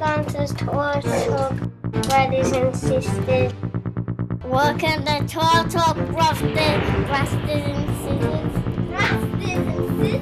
Welcome to Torah Talk, brothers and sisters. Welcome to Torah Talk, brothers and sisters. Brothers and sisters.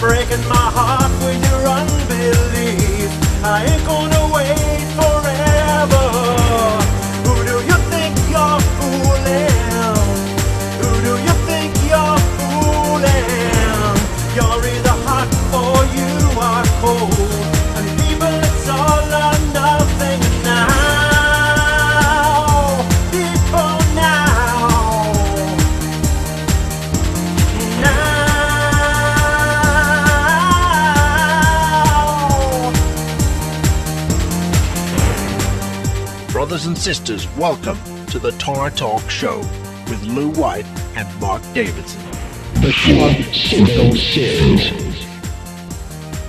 Breaking my heart with your unbelief. I ain't gonna wait forever. Who do you think you're fooling? Who do you think you're fooling? You're either hot or you are cold. And people, it's all or nothing now. People now. Brothers and sisters, welcome to the Torah Talk Show with Lew White and Mark Davidson. The SICKLE Series,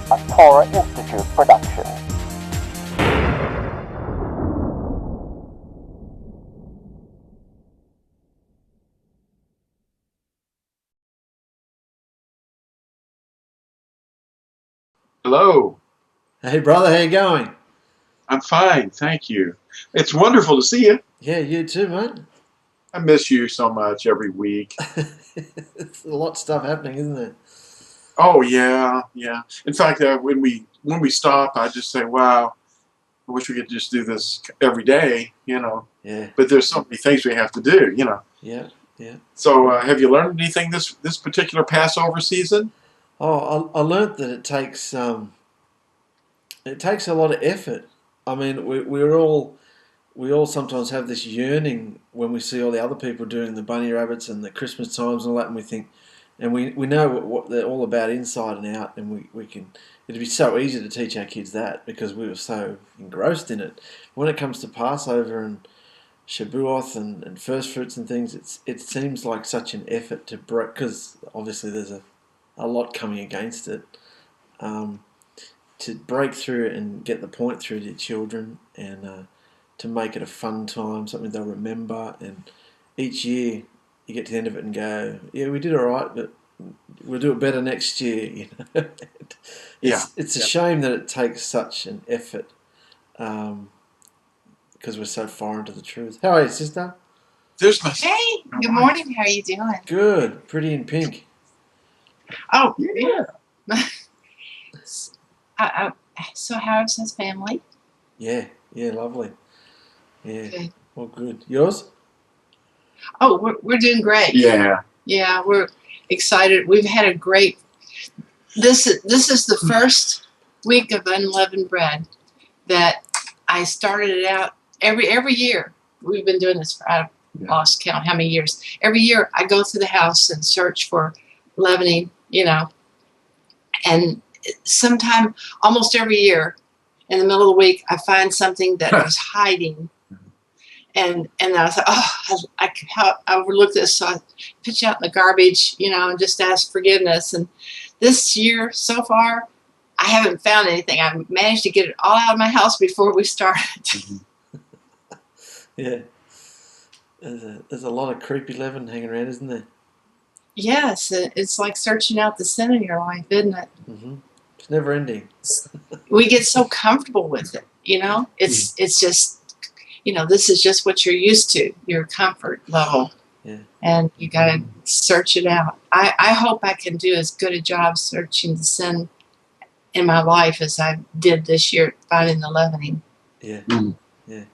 a Torah Institute production. Hello. Hey brother, how you going? I'm fine, thank you. It's wonderful to see you. Yeah, you too, mate. I miss you so much every week. It's a lot of stuff happening, isn't there? Oh yeah. In fact, when we stop, I just say, "Wow, I wish we could just do this every day," you know. Yeah. But there's so many things we have to do, you know. Yeah. So, have you learned anything this particular Passover season? Oh, I learnt that it takes a lot of effort. I mean, we all sometimes have this yearning when we see all the other people doing the bunny rabbits and the Christmas times and all that, and we think, and we know what they're all about inside and out, and we can. It'd be so easy to teach our kids that because we were so engrossed in it. When it comes to Passover and Shavuot and first fruits and things, it seems like such an effort to break, because obviously there's a lot coming against it. To break through it and get the point through to your children, and to make it a fun time, something they'll remember. And each year you get to the end of it and go, yeah, we did all right, but we'll do it better next year. You know, it's a shame that it takes such an effort, because we're so foreign to the truth. How are you, sister? Hey, good morning. How are you doing? Good, pretty in pink. Oh, yeah. So how's his family? Yeah, lovely. Yeah, good. All good. Yours? Oh, we're doing great. Yeah, we're excited. We've had a great. This is the first week of unleavened bread that I started it out every year. We've been doing this for I've lost count how many years. Every year I go through the house and search for leavening, and sometime almost every year in the middle of the week I find something that was hiding, and I was like, oh, I overlooked this, so I pitch out in the garbage, and just ask forgiveness. And this year so far I haven't found anything. I managed to get it all out of my house before we started. Yeah, there's a lot of creepy leaven hanging around, isn't there? Yes, it's like searching out the sin in your life, isn't it? Mm-hmm. It's never ending. We get so comfortable with it, It's just, this is just what you're used to, your comfort level. Yeah. And you got to search it out. I hope I can do as good a job searching the sin in my life as I did this year finding the leavening. Yeah. Mm. Yeah.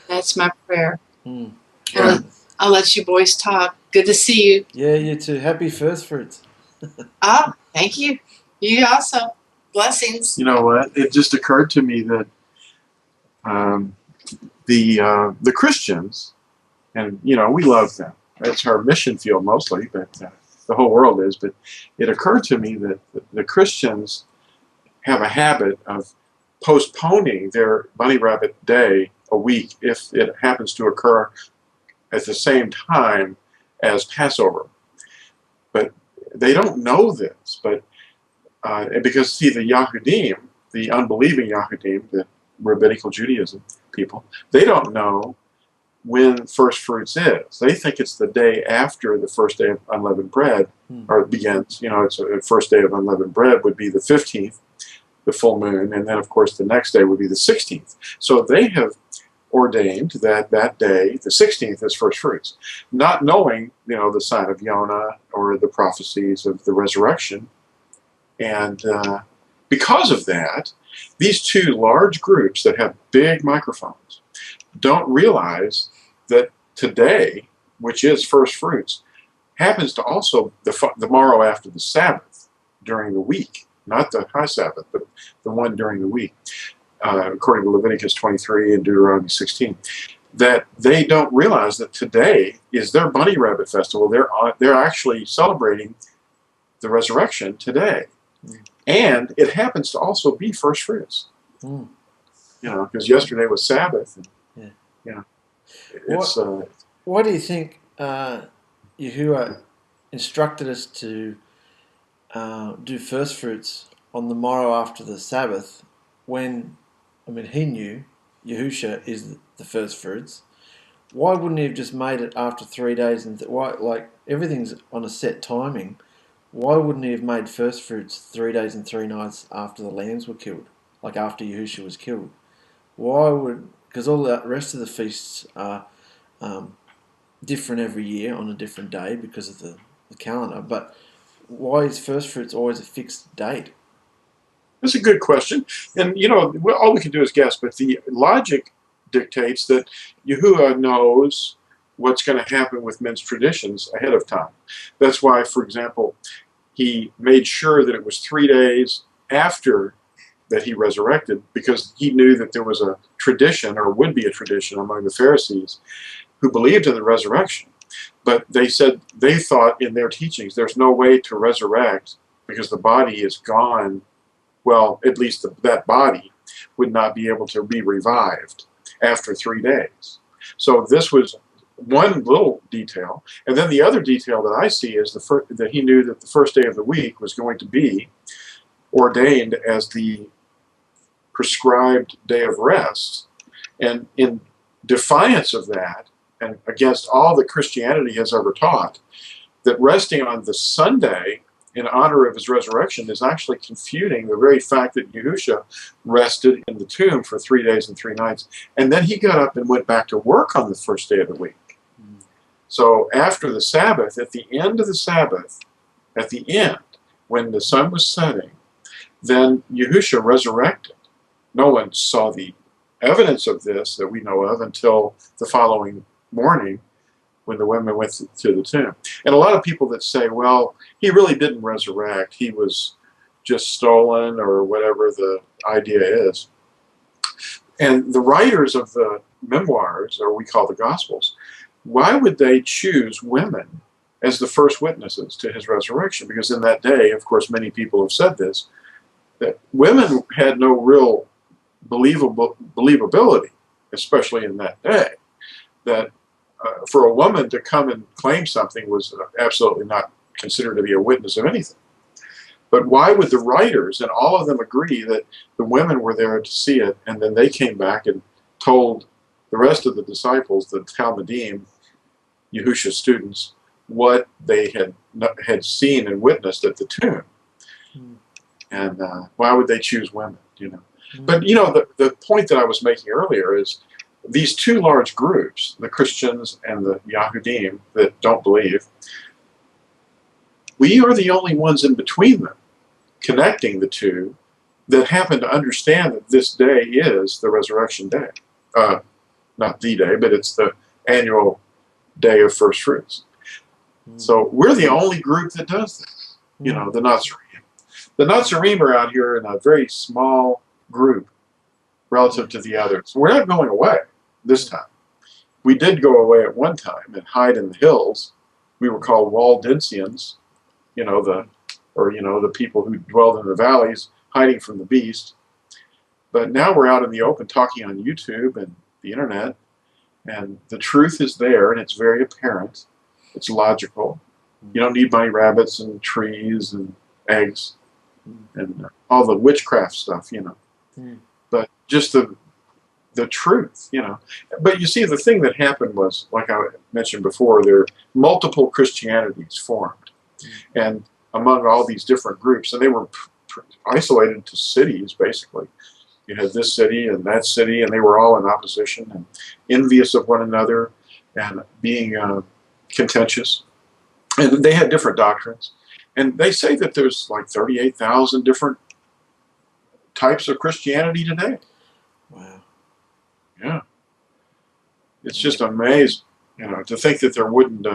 That's my prayer. Mm. Yeah. I'll let you boys talk. Good to see you. Yeah, you too. Happy First Fruits. Thank you. You also. Blessings. You know what? It just occurred to me that the Christians, and you know, we love them. It's our mission field mostly, but the whole world is. But it occurred to me that the Christians have a habit of postponing their bunny rabbit day a week if it happens to occur at the same time as Passover. But they don't know this. But because see, the Yahudim, the unbelieving Yahudim, the rabbinical Judaism people, they don't know when first fruits is. They think it's the day after the first day of unleavened bread, or it begins. You know, it's the first day of unleavened bread would be the 15th, the full moon, and then of course the next day would be the 16th. So they have ordained that that day, the 16th, is first fruits, not knowing, you know, the sign of Yonah or the prophecies of the resurrection. And because of that, these two large groups that have big microphones don't realize that today, which is first fruits, happens to also the morrow after the Sabbath during the week, not the high Sabbath, but the one during the week, according to Leviticus 23 and Deuteronomy 16, that they don't realize that today is their bunny rabbit festival. They're actually celebrating the resurrection today. And it happens to also be first fruits. You know, because yesterday was Sabbath. And, it's, why do you think Yahuah instructed us to do first fruits on the morrow after the Sabbath when, I mean, he knew Yahusha is the first fruits? Why wouldn't he have just made it after 3 days? And why, like, everything's on a set timing. Why wouldn't he have made first fruits 3 days and 3 nights after the lambs were killed, like after Yahusha was killed? Why would? Because all the rest of the feasts are different every year on a different day because of the calendar. But why is first fruits always a fixed date? That's a good question. And, you know, all we can do is guess, but the logic dictates that Yahuah knows what's going to happen with men's traditions ahead of time. That's why, for example, he made sure that it was 3 days after that he resurrected, because he knew that there was a tradition, or would be a tradition, among the Pharisees who believed in the resurrection. But they said, they thought in their teachings, there's no way to resurrect because the body is gone. Well, at least that body would not be able to be revived after 3 days. So this was one little detail. And then the other detail that I see is that he knew that the first day of the week was going to be ordained as the prescribed day of rest. And in defiance of that, and against all that Christianity has ever taught, that resting on the Sunday in honor of his resurrection is actually confuting the very fact that Yahusha rested in the tomb for 3 days and 3 nights. And then he got up and went back to work on the first day of the week. So after the Sabbath, at the end of the Sabbath, at the end, when the sun was setting, then Yahusha resurrected. No one saw the evidence of this that we know of until the following morning when the women went to the tomb. And a lot of people that say, well, he really didn't resurrect, he was just stolen, or whatever the idea is. And the writers of the memoirs, or we call the Gospels, why would they choose women as the first witnesses to his resurrection? Because in that day, of course, many people have said this, that women had no real believability, especially in that day, that for a woman to come and claim something was absolutely not considered to be a witness of anything. But why would the writers, and all of them, agree that the women were there to see it, and then they came back and told the rest of the disciples, the Talmudim, Yahusha's students, what they had seen and witnessed at the tomb? And why would they choose women, you know? But, you know, the point that I was making earlier is these two large groups, the Christians and the Yahudim that don't believe, we are the only ones in between them, connecting the two, that happen to understand that this day is the resurrection day. Not the day, but it's the annual day of first fruits. So we're the only group that does that. You know, the Nazarene. The Nazarene are out here in a very small group relative to the others. We're not going away this time. We did go away at one time and hide in the hills. We were called Waldensians, the people who dwelled in the valleys, hiding from the beast. But now we're out in the open talking on YouTube and the internet, and the truth is there, and it's very apparent. It's logical. You don't need bunny rabbits and trees and eggs and all the witchcraft stuff, But just the truth, But you see, the thing that happened was, like I mentioned before, there are multiple Christianities formed, and among all these different groups, and they were isolated to cities, basically. You had this city and that city, and they were all in opposition and envious of one another and being contentious. And they had different doctrines. And they say that there's like 38,000 different types of Christianity today. Wow. Yeah. It's just amazing, to think that there wouldn't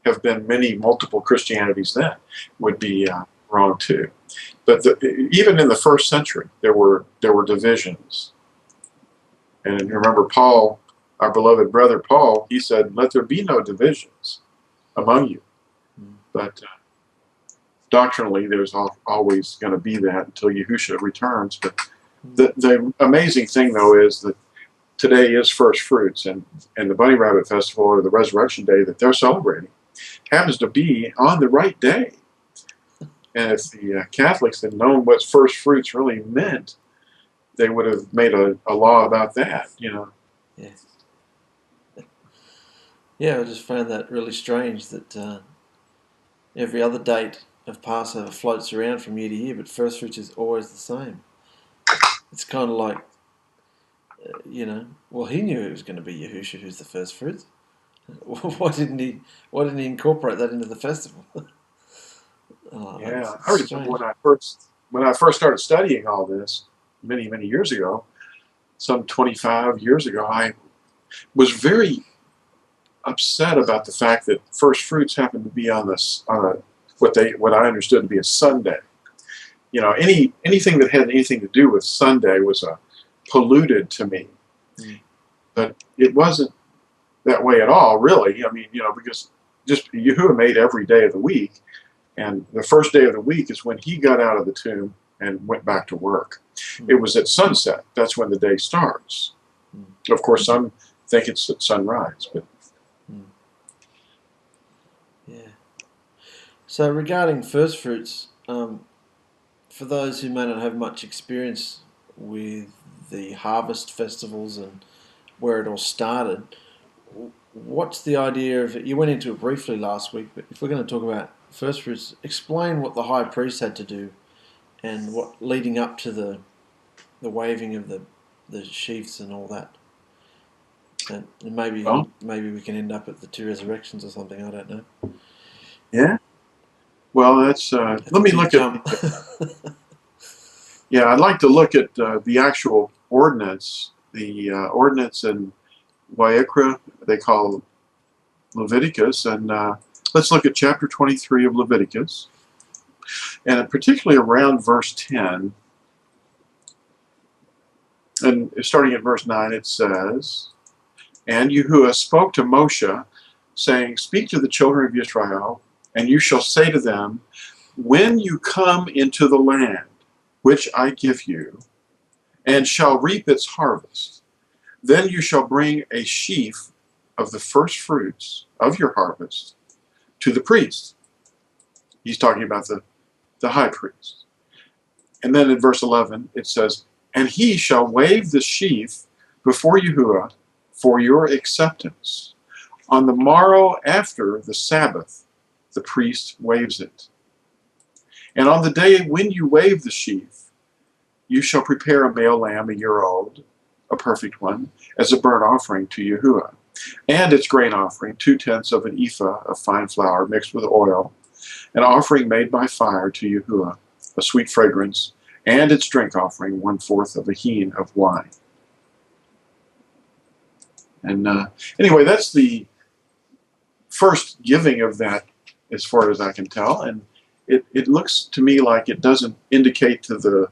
have been multiple Christianities then would be wrong too. But even in the first century, there were divisions. And you remember Paul, our beloved brother Paul, he said, "Let there be no divisions among you." But doctrinally, there's always going to be that until Yahusha returns. But the amazing thing, though, is that today is First Fruits, and the Bunny Rabbit Festival, or the Resurrection Day that they're celebrating, happens to be on the right day. And if the Catholics had known what First Fruits really meant, they would have made a law about that, Yeah. Yeah, I just found that really strange that every other date of Passover floats around from year to year, but First Fruits is always the same. It's kind of like, well, he knew it was going to be Yahusha who's the First Fruits. Why didn't he incorporate that into the festival? Yeah, I remember when I first started studying all this many years ago, some 25 years ago, I was very upset about the fact that First Fruits happened to be on this what I understood to be a Sunday. Anything that had anything to do with Sunday was polluted to me, but it wasn't that way at all, really. I mean, because just Yahuah made every day of the week. And the first day of the week is when he got out of the tomb and went back to work. It was at sunset. That's when the day starts. Of course, some think it's at sunrise. But yeah. So regarding First Fruits, for those who may not have much experience with the harvest festivals and where it all started, what's the idea of it? You went into it briefly last week, but if we're going to talk about First Fruits, explain what the high priest had to do and what leading up to the waving of the sheaths and all that. And maybe we can end up at the two resurrections or something. I don't know. Yeah. Well, that's let me look at. Yeah, I'd like to look at the actual ordinance, the ordinance in Vayikra, they call Leviticus, and let's look at chapter 23 of Leviticus, and particularly around verse 10, and starting at verse 9, it says, "And Yahuah spoke to Moshe, saying, Speak to the children of Yisrael, and you shall say to them, When you come into the land which I give you, and shall reap its harvest, then you shall bring a sheaf of the first fruits of your harvest to the priest." He's talking about the high priest. And then in verse 11 it says, "And he shall wave the sheaf before Yahuah for your acceptance. On the morrow after the Sabbath, the priest waves it. And on the day when you wave the sheaf, you shall prepare a male lamb a year old, a perfect one, as a burnt offering to Yahuah. And its grain offering, 2/10 of an ephah of fine flour mixed with oil, an offering made by fire to Yahuah, a sweet fragrance, and its drink offering, 1/4 of a hin of wine. And anyway, that's the first giving of that, as far as I can tell. And it looks to me like it doesn't indicate to the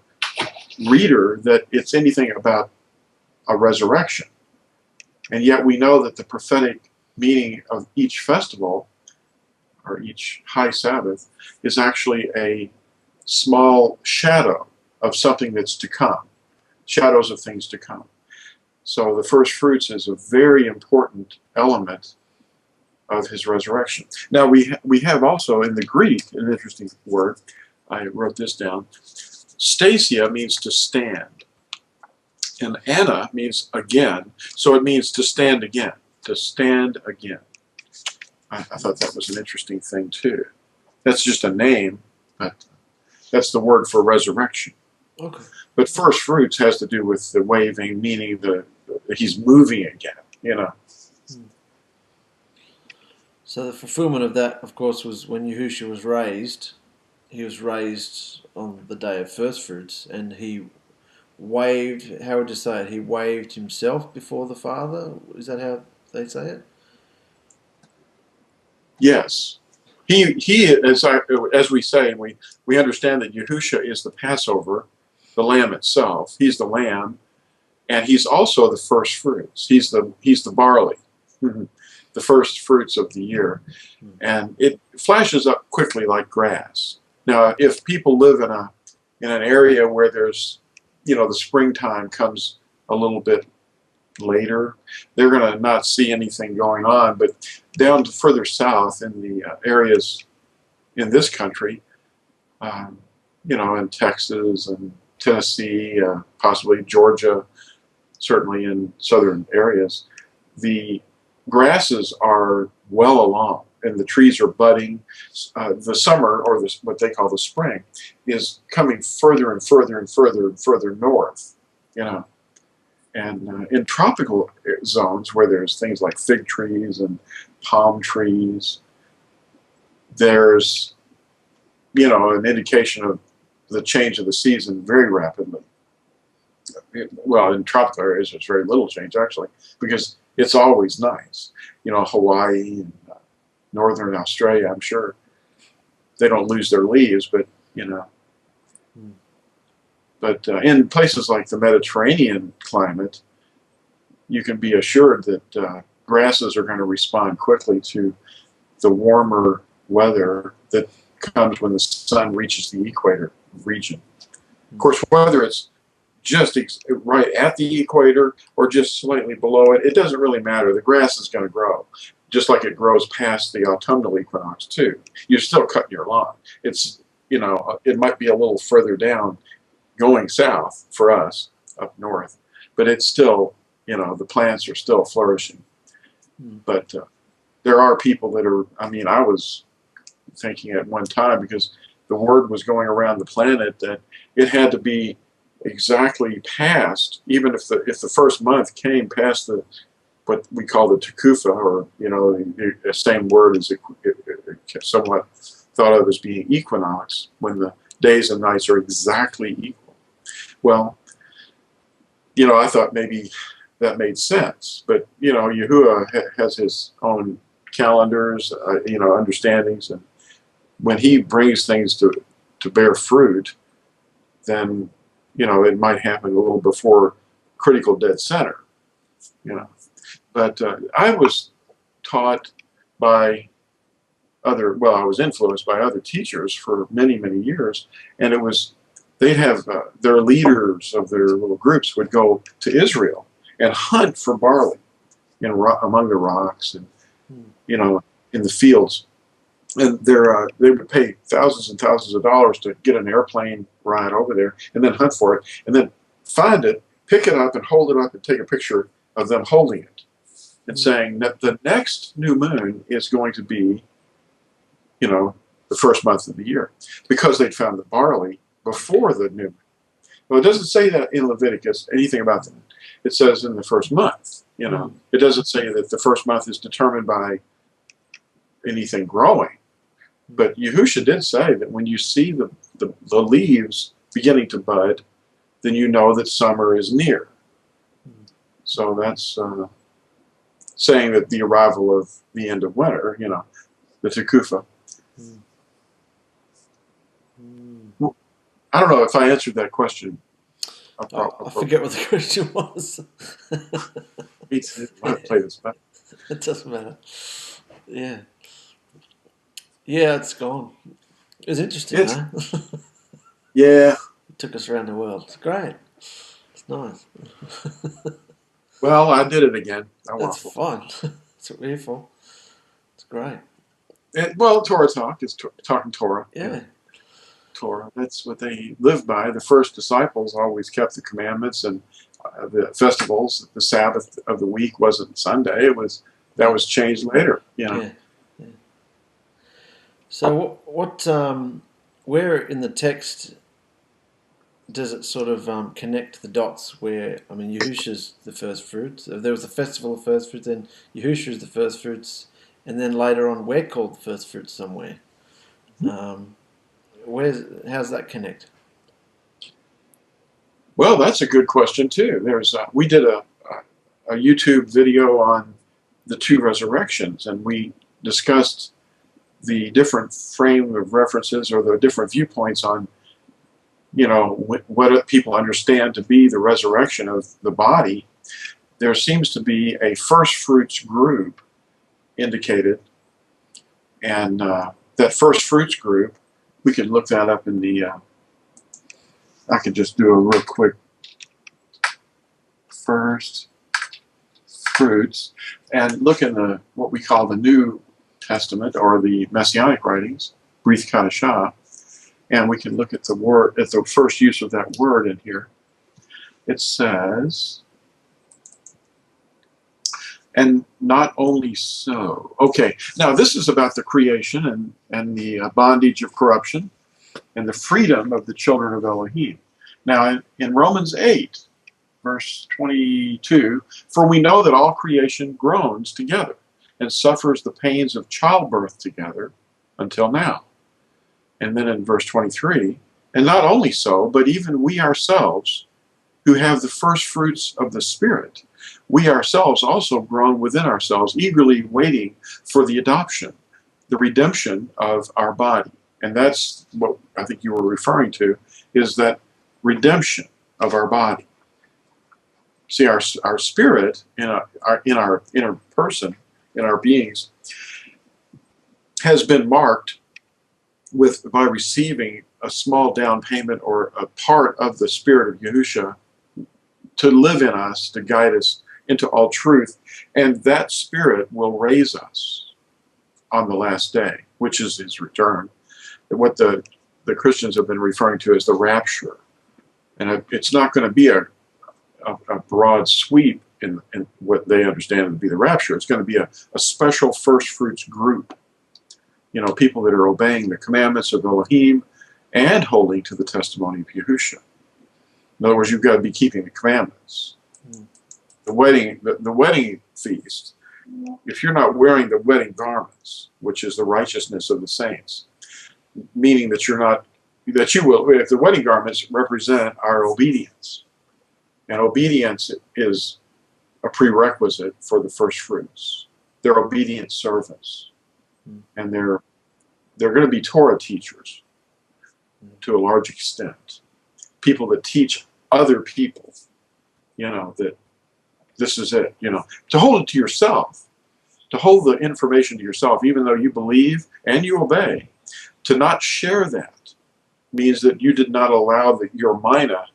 reader that it's anything about a resurrection. And yet we know that the prophetic meaning of each festival, or each high Sabbath, is actually a small shadow of something that's to come, shadows of things to come. So the first fruits is a very important element of his resurrection. Now we have also in the Greek an interesting word. I wrote this down. Stasia means to stand, and Anna means again. So it means to stand again, to stand again. I thought that was an interesting thing too. That's just a name, but that's the word for resurrection. Okay. But first fruits has to do with the waving, meaning he's moving again, you know. So the fulfillment of that, of course, was when Yahusha was raised. He was raised on the day of first fruits, and he waved, how would you say it? He waved himself before the Father? Is that how they say it? Yes. He as we say, and we understand that Yahusha is the Passover, the Lamb itself. He's the Lamb, and he's also the first fruits. He's the barley, the first fruits of the year, and it flashes up quickly like grass. Now, if people live in an area where there's, you know, the springtime comes a little bit later, they're going to not see anything going on. But down to further south in the areas in this country, you know, in Texas and Tennessee, possibly Georgia, certainly in southern areas, the grasses are well along and the trees are budding. The summer, or what they call the spring, is coming further and further and further and further north, you know. And in tropical zones where there's things like fig trees and palm trees, there's, you know, an indication of the change of the season very rapidly. Well, in tropical areas, there's very little change, actually, because it's always nice. You know, Hawaii and northern Australia, I'm sure they don't lose their leaves, but, you know. But in places like the Mediterranean climate, you can be assured that grasses are going to respond quickly to the warmer weather that comes when the sun reaches the equator region. Of course, whether it's just right at the equator or just slightly below it, it doesn't really matter. The grass is going to grow, just like it grows past the autumnal equinox too. You're still cutting your lawn. It's, you know, it might be a little further down going south for us up north, but it's still, you know, the plants are still flourishing. But there are people that are, I mean, I was thinking at one time, because the word was going around the planet that it had to be exactly past, even if the first month came past the what we call the Tekufa, or, you know, the same word as somewhat thought of as being equinox, when the days and nights are exactly equal. Well, you know, I thought maybe that made sense, but, you know, Yahuah has his own calendars, you know, understandings, and when he brings things to bear fruit, then, you know, it might happen a little before critical dead center, you know. But I was taught by I was influenced by other teachers for many, many years, and it was, they'd have their leaders of their little groups would go to Israel and hunt for barley among the rocks and, you know, in the fields. And they would pay thousands and thousands of dollars to get an airplane ride over there and then hunt for it and then find it, pick it up and hold it up and take a picture of them holding it and saying that the next new moon is going to be, you know, the first month of the year, because they'd found the barley before the new moon. Well, it doesn't say that in Leviticus, anything about It says in the first month. It doesn't say that the first month is determined by anything growing. But Yahusha did say that when you see the leaves beginning to bud, then you know that summer is near. So that's saying that the arrival of the end of winter, the Tekufa. I don't know if I answered that question. I forget what the question was. Me too. I'll play this back. It doesn't matter. Yeah. Yeah, it's gone. It was interesting, huh? Yeah. It took us around the world. It's great. It's nice. Well, I did it again. That's fun. That's what we're here for. It's great. Well, Torah Talk is talking Torah. Yeah. Torah. That's what they lived by. The first disciples always kept the commandments and the festivals. The Sabbath of the week wasn't Sunday. That was changed later. Yeah. So what where in the text does it sort of connect the dots where, Yahusha's the first fruits? There was the festival of first fruits, then Yahusha is the first fruits, and then later on we're called the first fruits somewhere. How's that connect? Well, that's a good question too. We did a YouTube video on the two resurrections, and we discussed the different frame of references or the different viewpoints on what people understand to be the resurrection of the body. There seems to be a first fruits group indicated, and that first fruits group, we could look that up in the I could just do a real quick first fruits and look in what we call the New Testament or the Messianic writings, Brith Kadashah, and we can look at the word, at the first use of that word in here. It says, and not only so. Okay, now this is about the creation and the bondage of corruption and the freedom of the children of Elohim. Now in Romans 8, verse 22, for we know that all creation groans together and suffers the pains of childbirth together until now. And then in verse 23, and not only so, but even we ourselves, who have the first fruits of the Spirit, we ourselves also groan within ourselves, eagerly waiting for the adoption, the redemption of our body. And that's what I think you were referring to, is that redemption of our body. See, our spirit in our inner person, in our beings, has been marked by receiving a small down payment or a part of the Spirit of Yahusha to live in us, to guide us into all truth. And that Spirit will raise us on the last day, which is his return. What the Christians have been referring to as the rapture. And it's not going to be a broad sweep in what they understand to be the rapture. It's going to be a special first fruits group. People that are obeying the commandments of Elohim and holding to the testimony of Yahusha. In other words, you've got to be keeping the commandments. The wedding feast, if you're not wearing the wedding garments, which is the righteousness of the saints, meaning that you will, if the wedding garments represent our obedience, and obedience is a prerequisite for the first fruits. They're obedient servants. And they're going to be Torah teachers to a large extent. People that teach other people, that this is it, to hold it to yourself, to hold the information to yourself, even though you believe and you obey. To not share that means that you did not allow your mina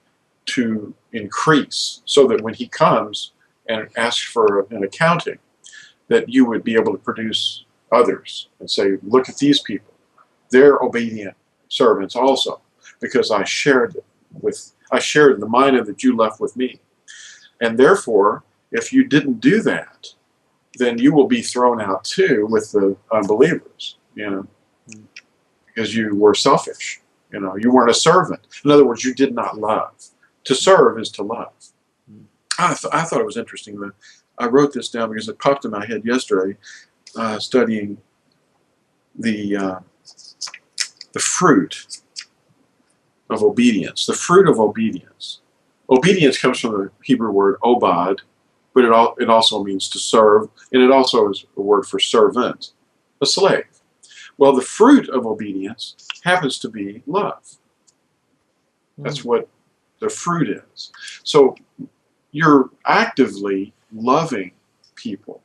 to increase, so that when he comes and asks for an accounting, that you would be able to produce others and say, look at these people. They're obedient servants also, because I shared the mina that you left with me. And therefore, if you didn't do that, then you will be thrown out too with the unbelievers, because you were selfish. You weren't a servant. In other words, you did not love. To serve is to love. I thought it was interesting that I wrote this down because it popped in my head yesterday, studying the fruit of obedience. The fruit of obedience. Obedience comes from the Hebrew word obad, but it also means to serve, and it also is a word for servant, a slave. Well, the fruit of obedience happens to be love. That's what the fruit is. So you're actively loving people,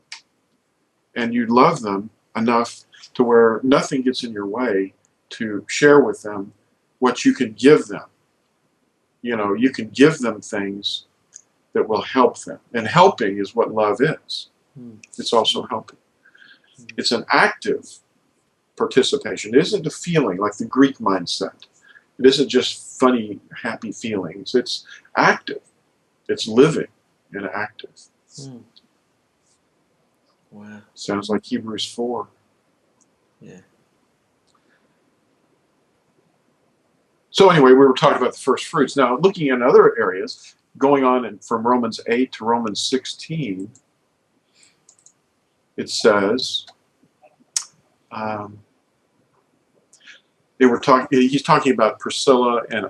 and you love them enough to where nothing gets in your way to share with them what you can give them. You know, you can give them things that will help them. And helping is what love is. It's also helping. It's an active participation. It isn't a feeling like the Greek mindset. It isn't just funny, happy feelings. It's active. It's living and active. Wow. Sounds like Hebrews 4. Yeah. So anyway, we were talking about the first fruits. Now, looking at other areas, going on from Romans 8 to Romans 16, it says, he's talking about Priscilla and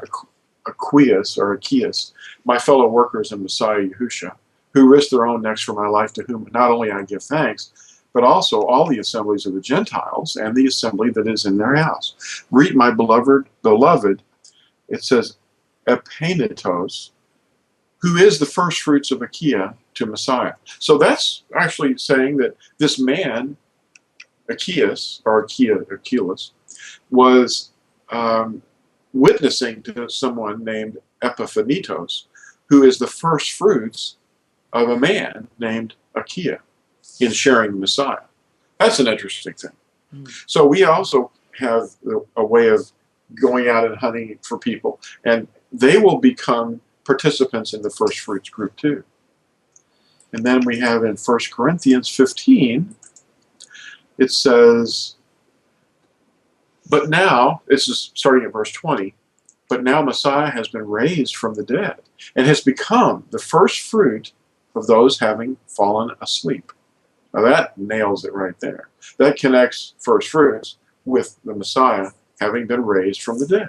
Achaeus, my fellow workers in Messiah Yahusha, who risked their own necks for my life, to whom not only I give thanks, but also all the assemblies of the Gentiles and the assembly that is in their house. Greet my beloved, it says, ep11, who is the first fruits of Achaia to Messiah. So that's actually saying that this man, Achaeus, was witnessing to someone named ep11, who is the first fruits of a man named Achaia in sharing the Messiah. That's an interesting thing. So we also have a way of going out and hunting for people, and they will become participants in the first fruits group too. And then we have in 1 Corinthians 15, it says, but now, this is starting at verse 20, but now Messiah has been raised from the dead and has become the first fruit of those having fallen asleep. Now that nails it right there. That connects first fruits with the Messiah having been raised from the dead.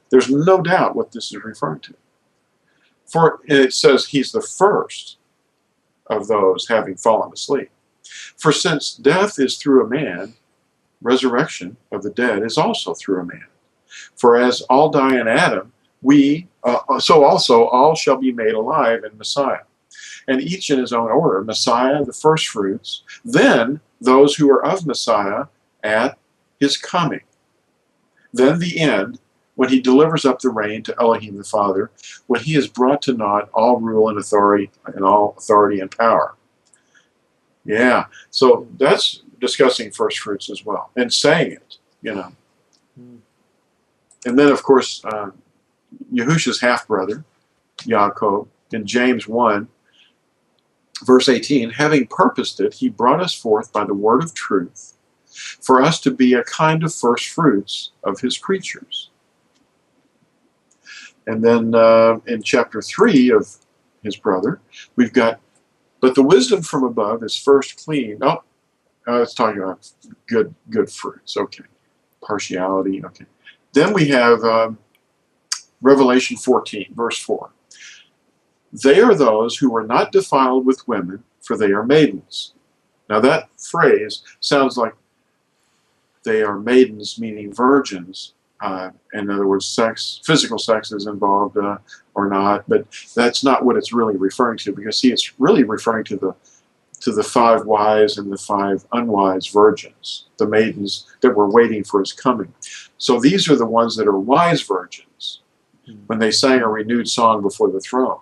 There's no doubt what this is referring to. For it says he's the first of those having fallen asleep. For since death is through a man, resurrection of the dead is also through a man. For as all die in Adam, so also all shall be made alive in Messiah. And each in his own order, Messiah, the first fruits, then those who are of Messiah at his coming. Then the end, when he delivers up the reign to Elohim the Father, when he has brought to naught all rule and authority and power. Yeah, so that's discussing first fruits as well, and saying it, you know. And then, of course, Yahusha's half-brother, Yaakov, in James 1, verse 18, having purposed it, he brought us forth by the word of truth, for us to be a kind of first fruits of his creatures. And then in chapter 3 of his brother, we've got, but the wisdom from above is first clean. Oh, it's talking about good fruits. Okay. Partiality. Okay. Then we have Revelation 14, verse 4. They are those who are not defiled with women, for they are maidens. Now that phrase sounds like they are maidens, meaning virgins. In other words, physical sex is involved or not, but that's not what it's really referring to, because see, it's really referring to the 5 wise and the 5 unwise virgins, the maidens that were waiting for his coming. So these are the ones that are wise virgins when they sang a renewed song before the throne.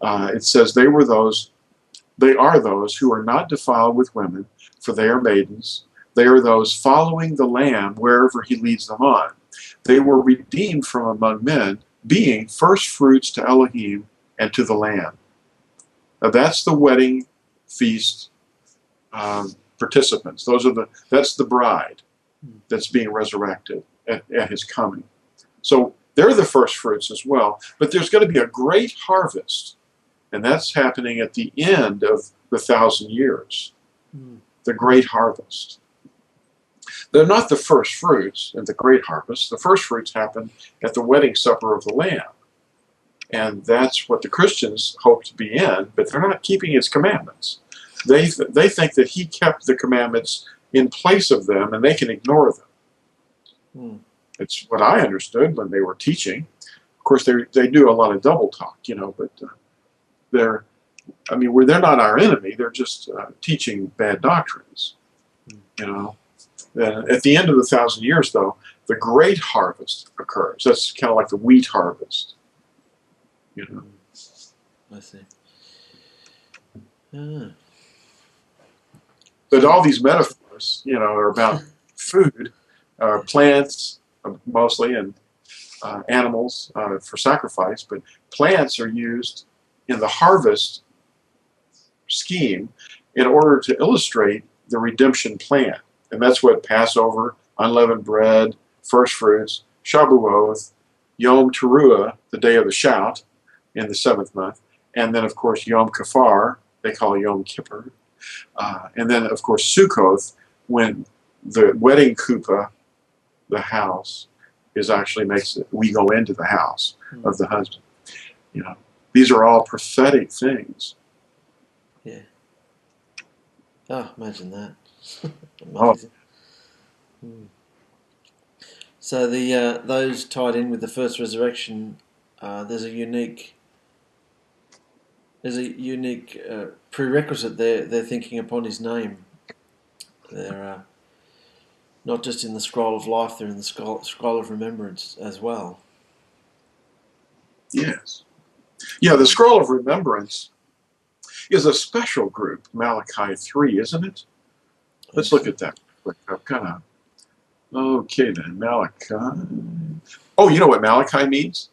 It says they are those who are not defiled with women, for they are maidens. They are those following the Lamb wherever he leads them on. They were redeemed from among men, being first fruits to Elohim and to the Lamb. Now that's the wedding feast participants. That's the bride that's being resurrected at his coming. So they're the first fruits as well. But there's going to be a great harvest And that's happening at the end of the 1,000 years, the great harvest. They're not the first fruits in the great harvest. The first fruits happen at the wedding supper of the Lamb. And that's what the Christians hope to be in, but they're not keeping his commandments. They think that he kept the commandments in place of them, and they can ignore them. It's what I understood when they were teaching. Of course, they do a lot of double talk, you know, but they're not our enemy. They're just teaching bad doctrines, you know. And at the end of the 1,000 years, though, the great harvest occurs. That's kind of like the wheat harvest, you know. I see. Ah. But all these metaphors, you know, are about food, plants mostly, and animals for sacrifice. But plants are used in the harvest scheme in order to illustrate the redemption plan. And that's what Passover, unleavened bread, first fruits, Shavuot, Yom Teruah, the day of the shout in the 7th month, and then, of course, Yom Kippur, they call Yom Kippur. And then, of course, Sukkoth, when the wedding kuppah, the house, is actually makes it, we go into the house of the husband. You know, these are all prophetic things. Yeah. Oh, imagine that. Amazing. So the those tied in with the first resurrection, there's a unique prerequisite they're thinking upon his name. They're not just in the scroll of life; they're in the scroll of remembrance as well. Yes. Yeah, the scroll of remembrance is a special group, Malachi 3, isn't it? Let's look at that. Okay then, Malachi. Oh, you know what Malachi means?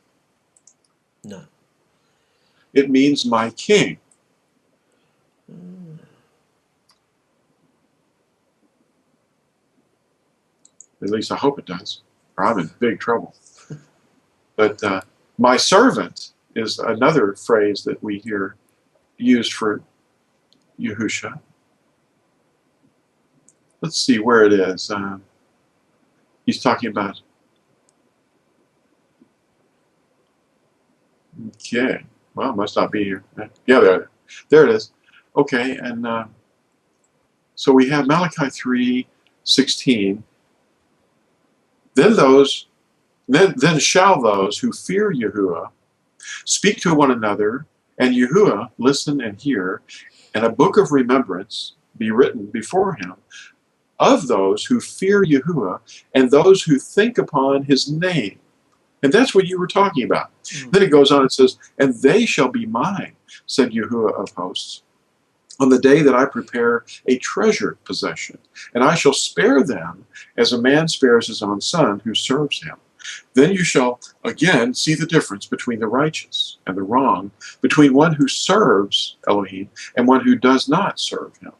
No. It means my king. At least I hope it does, or I'm in big trouble. But my servant is another phrase that we hear used for Yahusha. Let's see where it is. He's talking about. Okay. Well, it must not be here. Yeah, there it is. Okay, and so we have Malachi 3:16. Then shall those who fear Yahuah speak to one another, and Yahuah listen and hear, and a book of remembrance be written before him of those who fear Yahuah and those who think upon his name. And that's what you were talking about. Then it goes on, it says, and they shall be mine, said Yahuah of hosts, on the day that I prepare a treasured possession, and I shall spare them as a man spares his own son who serves him. Then you shall again see the difference between the righteous and the wrong, between one who serves Elohim and one who does not serve him.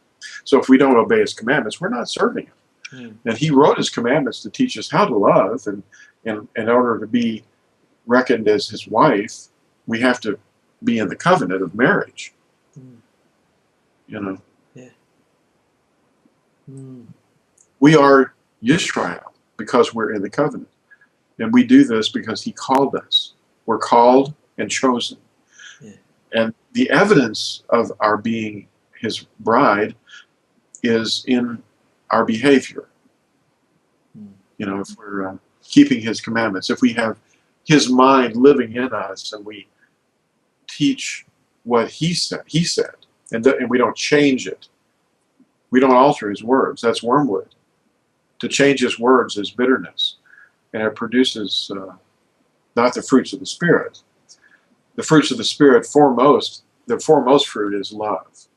So if we don't obey his commandments, we're not serving him. And he wrote his commandments to teach us how to love, and in order to be reckoned as his wife, we have to be in the covenant of marriage. You know. Yeah. We are Yisrael because we're in the covenant. And we do this because he called us. We're called and chosen. Yeah. And the evidence of our being his bride is in our behavior. You know, if we're keeping his commandments, if we have his mind living in us and we teach what he said, and we don't change it. We don't alter his words. That's wormwood. To change his words is bitterness. And it produces not the fruits of the Spirit. The fruits of the Spirit, the foremost fruit is love.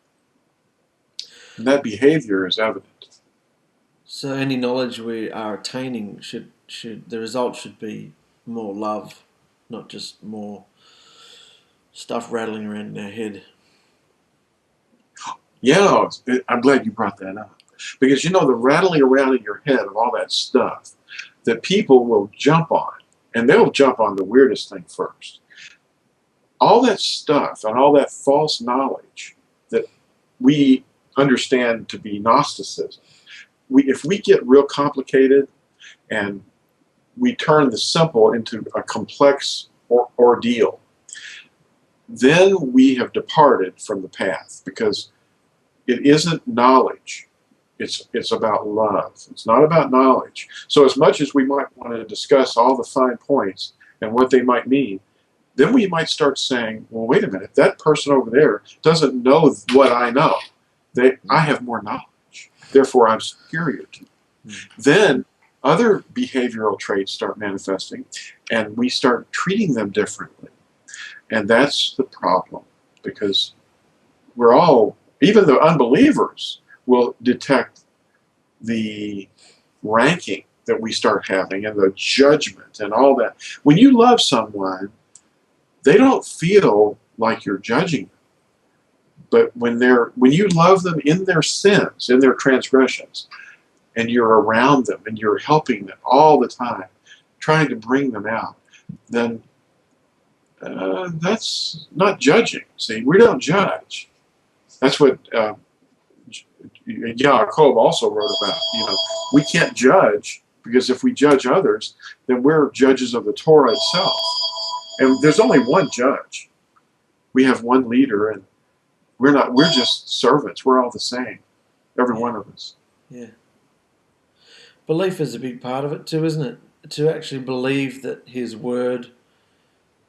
And that behavior is evident. So any knowledge we are attaining should the result should be more love, not just more stuff rattling around in our head. Yeah, I'm glad you brought that up. Because, you know, the rattling around in your head of all that stuff that people will jump on, and they'll jump on the weirdest thing first. all that stuff and all that false knowledge that we understand to be Gnosticism, if we get real complicated and we turn the simple into a complex ordeal, then we have departed from the path, because it isn't knowledge. It's about love. It's not about knowledge. So as much as we might want to discuss all the fine points and what they might mean, then we might start saying, well, wait a minute, that person over there doesn't know what I know. I have more knowledge. Therefore, I'm superior to them. Then other behavioral traits start manifesting, and we start treating them differently. And that's the problem, because we're all, even the unbelievers, will detect the ranking that we start having and the judgment and all that. When you love someone, they don't feel like you're judging them. But when you love them in their sins, in their transgressions, and you're around them and you're helping them all the time, trying to bring them out, then that's not judging. See, we don't judge. That's what Yaakov also wrote about. We can't judge, because if we judge others, then we're judges of the Torah itself. And there's only one judge. We have one leader, and we're just servants. We're all the same. Every one of us. Yeah. Belief is a big part of it too, isn't it? To actually believe that his word,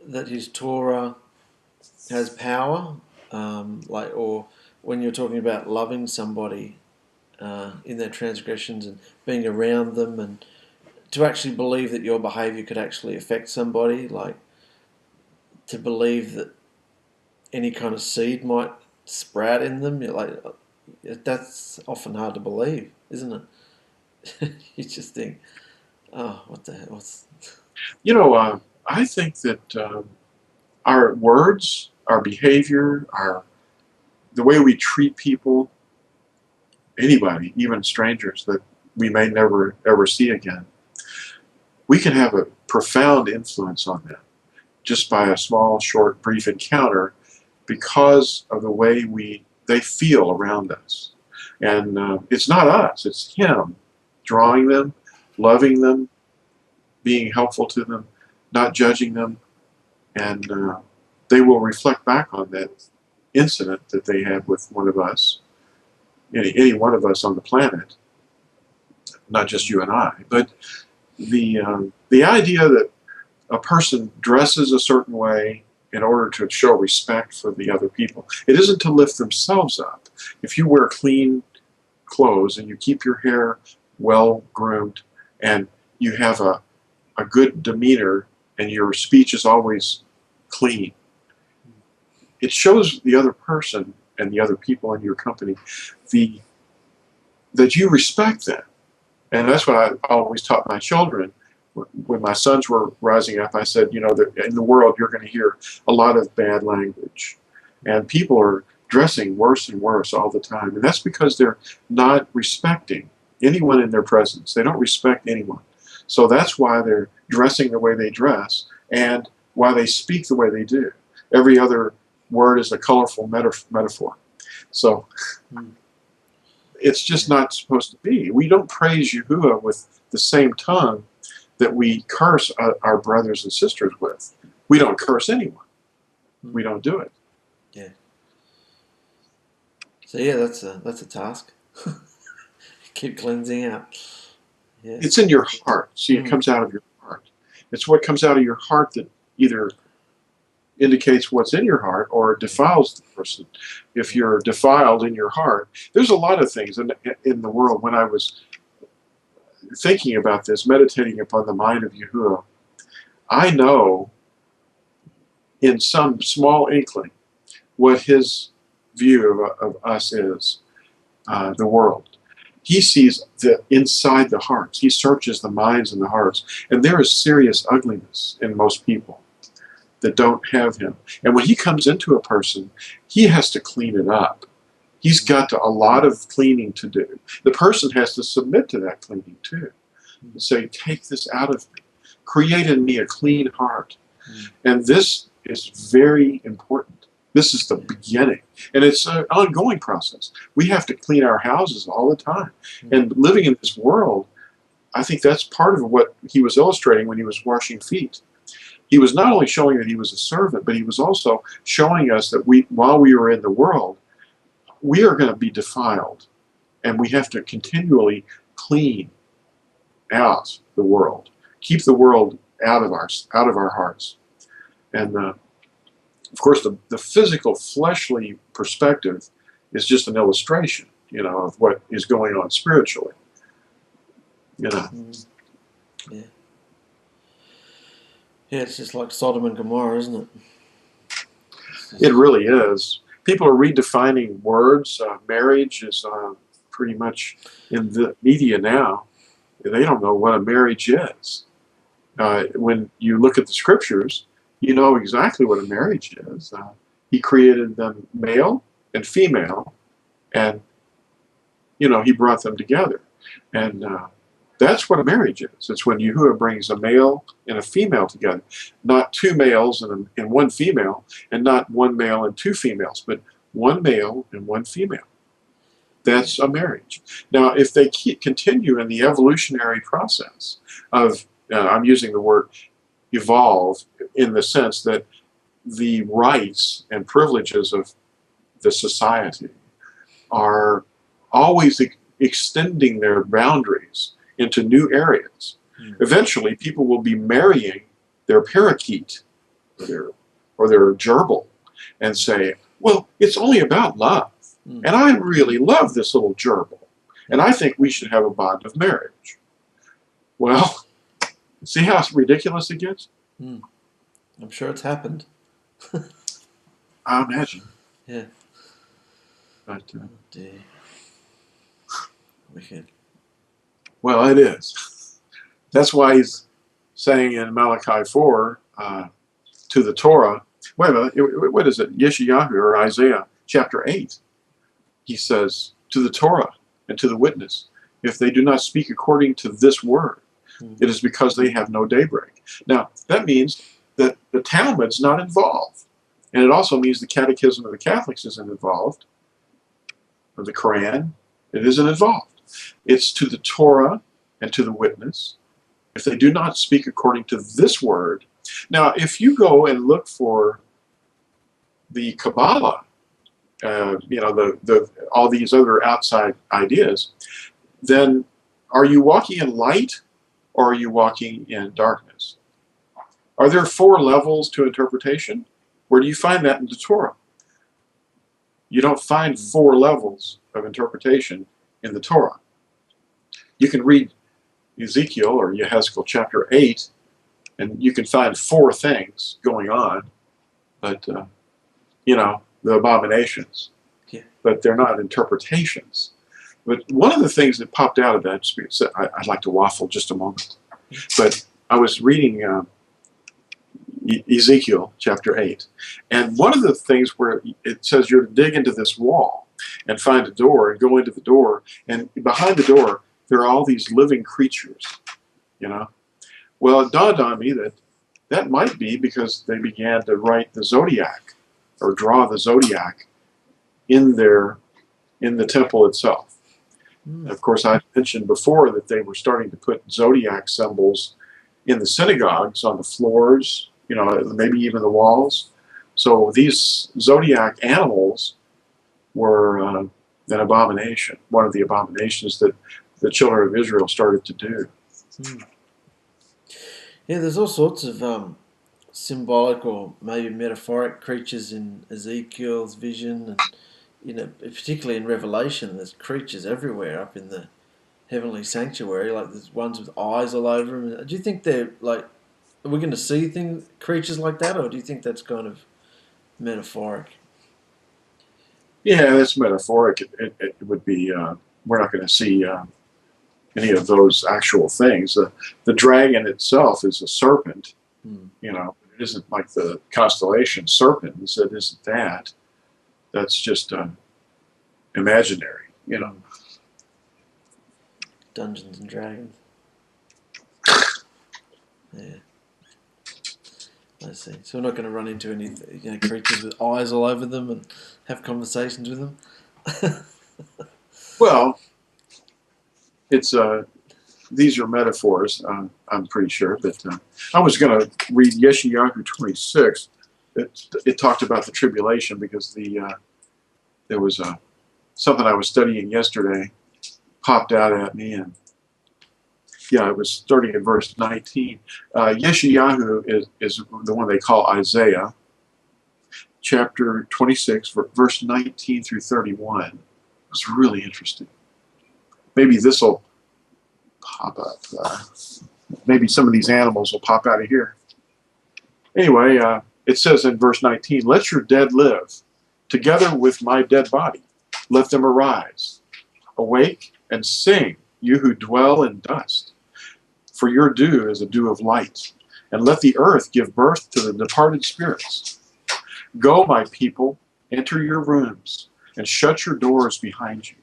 that his Torah has power, or when you're talking about loving somebody in their transgressions and being around them, and to actually believe that your behavior could actually affect somebody, like to believe that any kind of seed might sprout in them, that's often hard to believe, isn't it? You just think, oh, what the hell? I think that our words, our behavior, the way we treat people, anybody, even strangers that we may never ever see again, we can have a profound influence on them just by a small, short, brief encounter, because of the way they feel around us. And it's not us, it's him drawing them, loving them, being helpful to them, not judging them, and they will reflect back on that incident that they had with one of us, any one of us on the planet, not just you and I. But the idea that a person dresses a certain way in order to show respect for the other people, it isn't to lift themselves up. If you wear clean clothes and you keep your hair well groomed and you have a good demeanor and your speech is always clean, it shows the other person and the other people in your company that you respect them. And that's what I always taught my children. When my sons were rising up, I said, that in the world you're going to hear a lot of bad language. And people are dressing worse and worse all the time. And that's because they're not respecting anyone in their presence. They don't respect anyone. So that's why they're dressing the way they dress and why they speak the way they do. Every other word is a colorful metaphor. So it's just not supposed to be. We don't praise Yahuah with the same tongue that we curse our brothers and sisters with. We don't curse anyone. We don't do it. Yeah. So yeah, that's a task. Keep cleansing out. Yeah. It's in your heart. See, it comes out of your heart. It's what comes out of your heart that either indicates what's in your heart or defiles the person. If you're defiled in your heart, there's a lot of things in the world. When I was thinking about this, meditating upon the mind of Yahuah, I know in some small inkling what his view of us is, the world. He sees inside the hearts. He searches the minds and the hearts. And there is serious ugliness in most people that don't have him. And when he comes into a person, he has to clean it up. He's got a lot of cleaning to do. The person has to submit to that cleaning too. And say, take this out of me. Create in me a clean heart. And this is very important. This is the beginning, and it's an ongoing process. We have to clean our houses all the time, and living in this world, I think that's part of what he was illustrating when he was washing feet. He was not only showing that he was a servant, but he was also showing us that while we are in the world, we are going to be defiled, and we have to continually clean out the world, keep the world out of our hearts. And of course, the physical, fleshly perspective is just an illustration, of what is going on spiritually. Yeah. Yeah, it's just like Sodom and Gomorrah, isn't it? It really is. People are redefining words. Marriage is pretty much in the media now. They don't know what a marriage is. When you look at the scriptures, you know exactly what a marriage is. He created them male and female, and he brought them together. And that's what a marriage is. It's when Yahuah brings a male and a female together. Not two males and one female, and not one male and two females, but one male and one female. That's a marriage. Now, if they continue in the evolutionary process of, I'm using the word evolve in the sense that the rights and privileges of the society are always extending their boundaries into new areas. Eventually, people will be marrying their parakeet or their gerbil and say, well, it's only about love. And I really love this little gerbil. And I think we should have a bond of marriage. Well, see how ridiculous it gets? I'm sure it's happened. I imagine. Yeah. But, dear. Wicked. Well, it is. That's why he's saying in Malachi 4 to the Torah, wait a minute, what is it? Yeshayahu or Isaiah chapter 8. He says to the Torah and to the witness, if they do not speak according to this word, it is because they have no daybreak. Now, that means that the Talmud's not involved. And it also means the Catechism of the Catholics isn't involved. Or the Quran, it isn't involved. It's to the Torah and to the witness. If they do not speak according to this word. Now, if you go and look for the Kabbalah, all these other outside ideas, then are you walking in light or are you walking in darkness? Are there 4 levels to interpretation? Where do you find that in the Torah? You don't find 4 levels of interpretation in the Torah. You can read Ezekiel or Yehezkel chapter 8, and you can find 4 things going on, but, the abominations. Yeah. But they're not interpretations. But one of the things that popped out of that, I'd like to waffle just a moment, but I was reading Ezekiel chapter 8, and one of the things where it says you're to dig into this wall and find a door and go into the door, and behind the door there are all these living creatures, Well, it dawned on me that might be because they began to write the zodiac or draw the zodiac in the temple itself. Of course, I mentioned before that they were starting to put zodiac symbols in the synagogues on the floors, maybe even the walls. So these zodiac animals were an abomination, one of the abominations that the children of Israel started to do. Yeah, there's all sorts of symbolic or maybe metaphoric creatures in Ezekiel's vision, and particularly in Revelation, there's creatures everywhere up in the heavenly sanctuary. Like there's ones with eyes all over them. Do you think they're like? Are we going to see creatures like that, or do you think that's kind of metaphoric? Yeah, that's metaphoric. It would be. We're not going to see any of those actual things. The dragon itself is a serpent. It isn't like the constellation serpents. It isn't that. That's just imaginary. Dungeons and Dragons. Yeah. I see. So we're not going to run into any creatures with eyes all over them and have conversations with them? Well, it's these are metaphors, I'm pretty sure. But I was going to read Yeshayahu 26. It talked about the tribulation because there was something I was studying yesterday popped out at me, and yeah, it was starting at verse 19. Yeshayahu is the one they call Isaiah, chapter 26, verse 19 through 31. It's really interesting. Maybe this will pop up. Maybe some of these animals will pop out of here. Anyway, it says in verse 19, "Let your dead live, together with my dead body. Let them arise. Awake and sing, you who dwell in dust. For your dew is a dew of light, and let the earth give birth to the departed spirits. Go, my people, enter your rooms, and shut your doors behind you.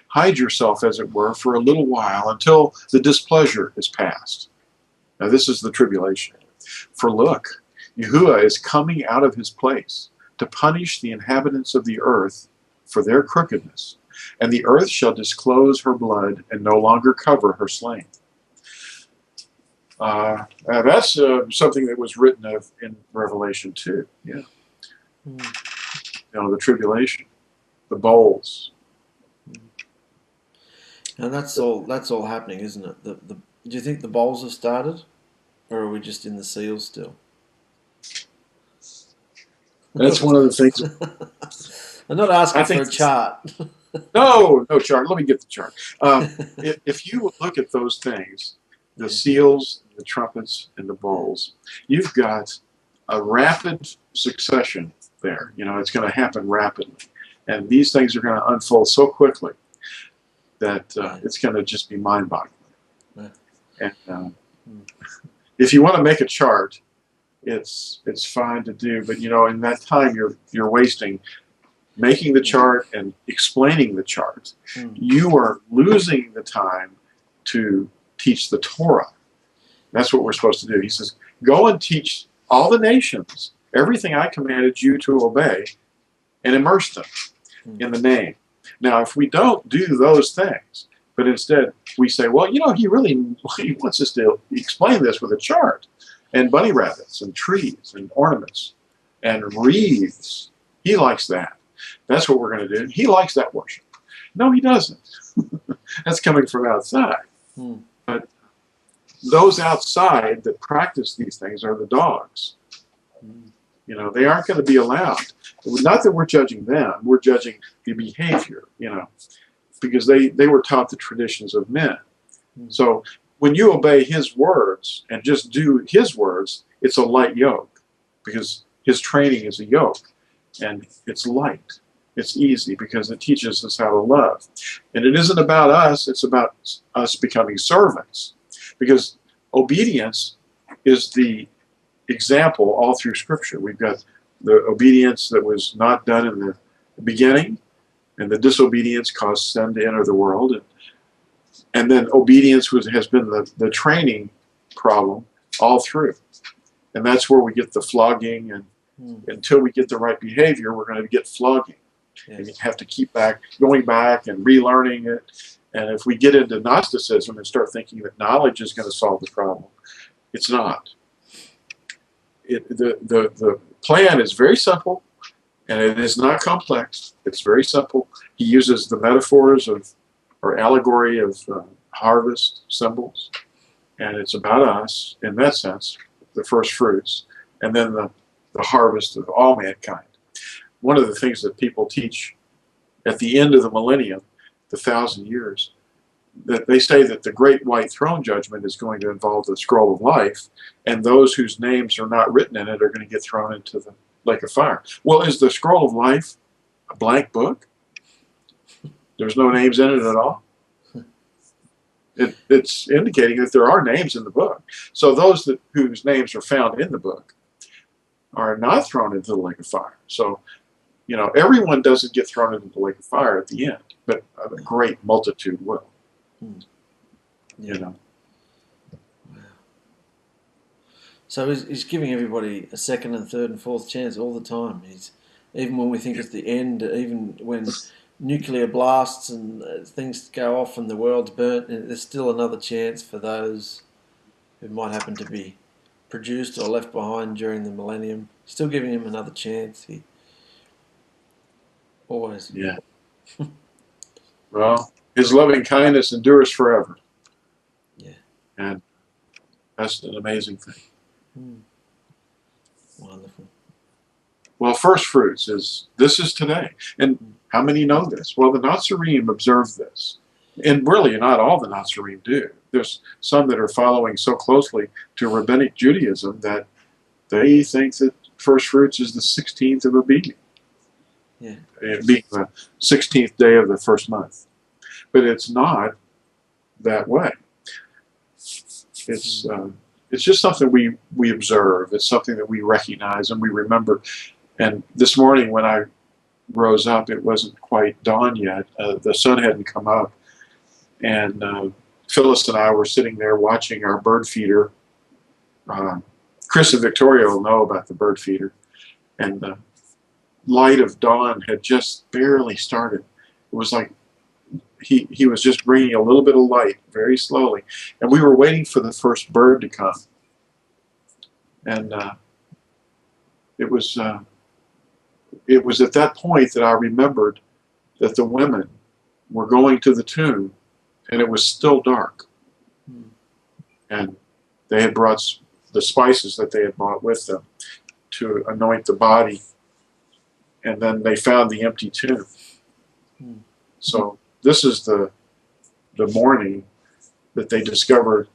Hide yourself, as it were, for a little while, until the displeasure is past." Now this is the tribulation. "For look, Yahuah is coming out of his place to punish the inhabitants of the earth for their crookedness, and the earth shall disclose her blood and no longer cover her slain." That's something that was written of in Revelation 2. Yeah, the tribulation, the bowls. And that's all happening, isn't it? Do you think the bowls have started, or are we just in the seals still? That's one of the things. I'm not asking for a chart. No chart. Let me get the chart. If you look at those things, the seals, the trumpets, and the bowls, you've got a rapid succession there. It's going to happen rapidly. And these things are going to unfold so quickly that it's going to just be mind-boggling. And if you want to make a chart, it's fine to do, but in that time you're wasting making the chart and explaining the chart. You are losing the time to teach the Torah. That's what we're supposed to do. He says, "Go and teach all the nations everything I commanded you to obey, and immerse them in the name." Now, if we don't do those things, but instead we say, well, he wants us to explain this with a chart, and bunny rabbits, and trees, and ornaments, and wreaths. He likes that. That's what we're going to do. He likes that worship. No, he doesn't. That's coming from outside. But those outside that practice these things are the dogs. They aren't going to be allowed. Not that we're judging them. We're judging the behavior, because they were taught the traditions of men. So when you obey his words and just do his words, it's a light yoke, because his training is a yoke, and it's light. It's easy because it teaches us how to love. And it isn't about us, it's about us becoming servants, because obedience is the example all through Scripture. We've got the obedience that was not done in the beginning, and the disobedience caused sin to enter the world. And then obedience has been the training problem all through. And that's where we get the flogging, and until we get the right behavior, we're going to get flogging. Yes. And you have to keep going back and relearning it. And if we get into Gnosticism and start thinking that knowledge is going to solve the problem, it's not. The plan is very simple, and it is not complex. It's very simple. He uses the metaphors or allegory of harvest symbols, and it's about us in that sense, the first fruits, and then the harvest of all mankind. One of the things that people teach at the end of the millennium, the 1,000 years, that they say that the great white throne judgment is going to involve the scroll of life, and those whose names are not written in it are going to get thrown into the lake of fire. Well, is the scroll of life a blank book? There's no names in it at all? It's indicating that there are names in the book. So those whose names are found in the book are not thrown into the lake of fire. So, everyone doesn't get thrown into the lake of fire at the end, but a great multitude will. So he's giving everybody a second and third and fourth chance all the time. Even when we think it's the end, even when nuclear blasts and things go off and the world's burnt, there's still another chance for those who might happen to be produced or left behind during the millennium. Still giving him another chance. He always. Yeah. Well, his loving kindness endures forever. Yeah. And that's an amazing thing. Wonderful. Well, first fruits is today. And how many know this? Well, the Nazarene observe this. And really, not all the Nazarene do. There's some that are following so closely to Rabbinic Judaism that they think that first fruits is the 16th of Abib. Yeah. It being the 16th day of the first month. But it's not that way. It's just something we observe. It's something that we recognize and we remember. And this morning when I rose up, it wasn't quite dawn yet. The sun hadn't come up. And Phyllis and I were sitting there watching our bird feeder. Chris and Victoria will know about the bird feeder. And the light of dawn had just barely started. It was like he was just bringing a little bit of light very slowly. And we were waiting for the first bird to come. And it was at that point that I remembered that the women were going to the tomb and it was still dark. And they had brought the spices that they had bought with them to anoint the body. And then they found the empty tomb. So this is the morning that they discovered,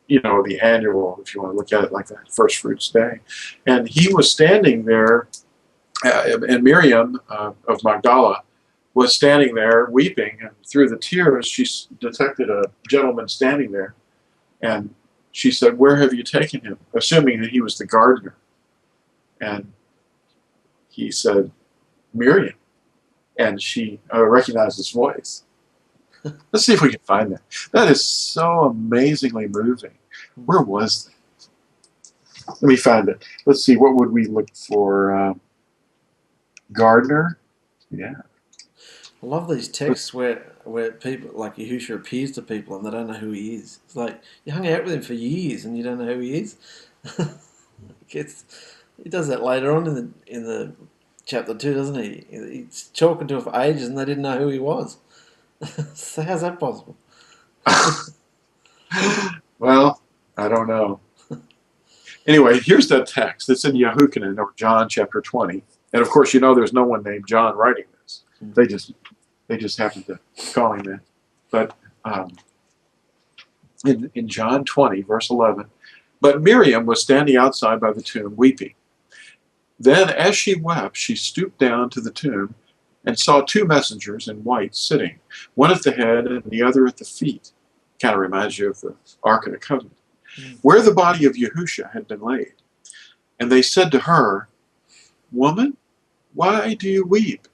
the annual, if you want to look at it like that, First Fruits Day. And he was standing there, and Miriam of Magdala was standing there weeping, and through the tears she detected a gentleman standing there. And she said, "Where have you taken him?" Assuming that he was the gardener. And he said, "Miriam." And she recognized his voice. Let's see if we can find that. That is so amazingly moving. Where was that? Let me find it. Let's see, what would we look for? Gardener? Yeah. I love these texts where people, like Yahusha, appears to people and they don't know who he is. It's like, you hung out with him for years and you don't know who he is. He does that later on in the chapter 2, doesn't he? He's talking to him for ages and they didn't know who he was. So how's that possible? Well, I don't know. Anyway, here's that text. It's in Yahuah, or John chapter 20. And of course, there's no one named John writing this. They just happened to call him that. But in John 20, verse 11, "But Miriam was standing outside by the tomb weeping. Then as she wept, she stooped down to the tomb and saw two messengers in white sitting, one at the head and the other at the feet." Kind of reminds you of the Ark of the Covenant. "Where the body of Yahusha had been laid. And they said to her, 'Woman, why do you weep?'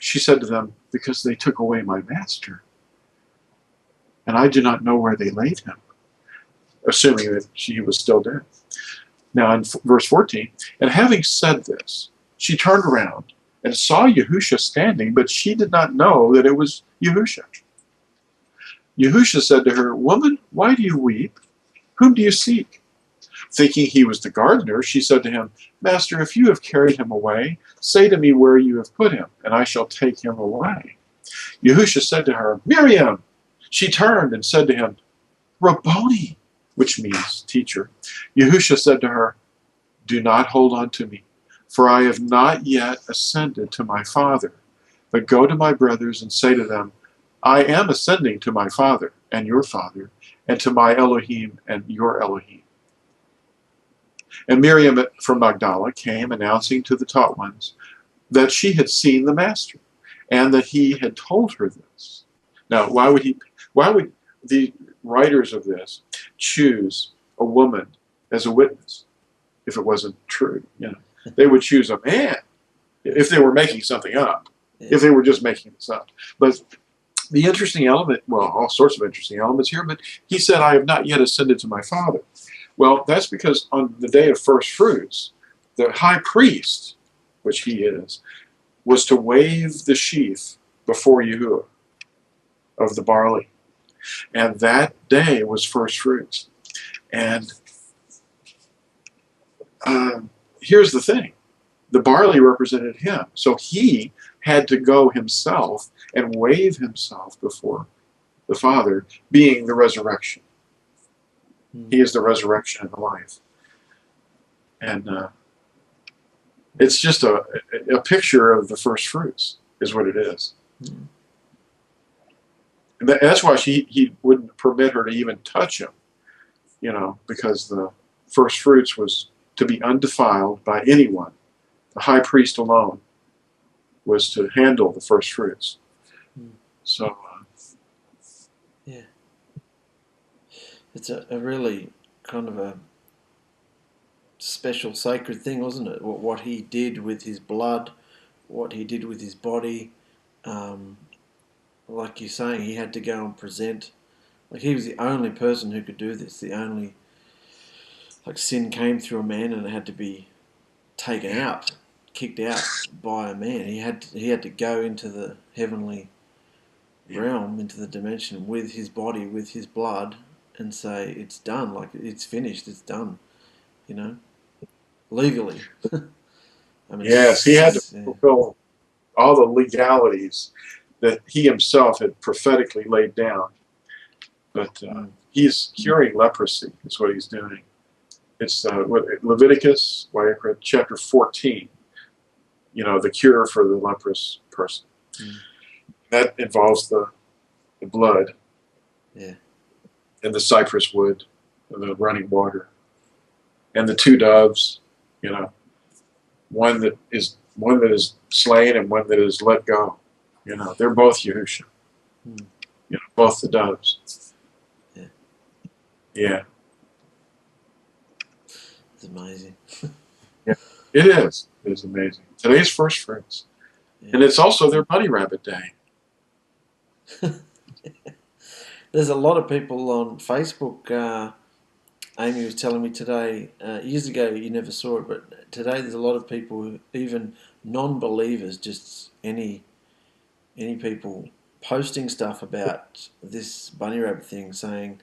She said to them, 'Because they took away my master. And I do not know where they laid him,'" assuming that she was still dead. Now in verse 14, "And having said this, she turned around and saw Yahusha standing, but she did not know that it was Yahusha. Yahusha said to her, 'Woman, why do you weep? Whom do you seek?' Thinking he was the gardener, she said to him, 'Master, if you have carried him away, say to me where you have put him, and I shall take him away.' Yahusha said to her, 'Miriam!' She turned and said to him, 'Rabboni,' which means teacher. Yahusha said to her, 'Do not hold on to me, for I have not yet ascended to my Father. But go to my brothers and say to them, I am ascending to my Father and your Father, and to my Elohim and your Elohim.' And Miriam from Magdala came announcing to the taught ones that she had seen the Master, and that he had told her this." Now, why would the writers of this choose a woman as a witness if it wasn't true? They would choose a man if they were making something up, if they were just making this up. But the interesting element, well, all sorts of interesting elements here, but he said, "I have not yet ascended to my Father." Well, that's because on the day of first fruits, the high priest, which he is, was to wave the sheaf before Yahuah of the barley. And that day was first fruits. And here's the thing. The barley represented him. So he had to go himself and wave himself before the Father, being the resurrection. He is the resurrection and the life. And it's just a picture of the first fruits, is what it is. And that's why he wouldn't permit her to even touch him, you know, because the first fruits was to be undefiled by anyone. The high priest alone was to handle the first fruits. So, yeah. It's a really kind of a special, sacred thing, wasn't it? What he did with his blood, what he did with his body. Like you're saying, he had to go and present. Like, he was the only person who could do this. The only, like, sin came through a man and it had to be taken out, kicked out by a man. He had to go into the heavenly realm, into the dimension with his body, with his blood, and say, it's done, like, it's finished, it's done, you know, legally. I mean, yes, he had to fulfill all the legalities that he himself had prophetically laid down. But he's curing leprosy, is what he's doing. It's Leviticus, chapter 14, you know, the cure for the leprous person. That involves the blood, and the cypress wood, and the running water, and the two doves, you know, one that is slain and one that is let go. You know, they're both Yahusha. You know, both the doves. Yeah. It's amazing. Yeah, it is. It is amazing. Today's first fruits. And it's also their bunny rabbit day. There's a lot of people on Facebook. Amy was telling me today, years ago you never saw it, but today there's a lot of people, even non-believers, just any people posting stuff about this bunny rabbit thing, saying,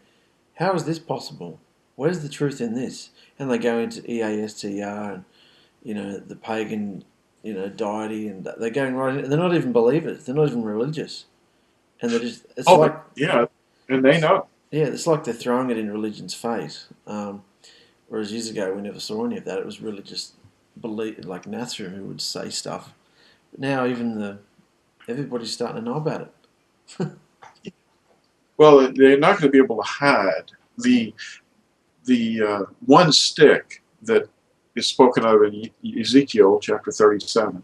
how is this possible? Where's the truth in this? And they go into EASTR and, you know, the pagan, you know, deity, and they're going right in, and they're not even believers, they're not even religious. And they're just, it's like... Yeah, and they know. Yeah, it's like they're throwing it in religion's face. Whereas years ago we never saw any of that. It was really just like Nathra who would say stuff. But now even everybody's starting to know about it. Well, they're not going to be able to hide the one stick that is spoken of in Ezekiel chapter 37,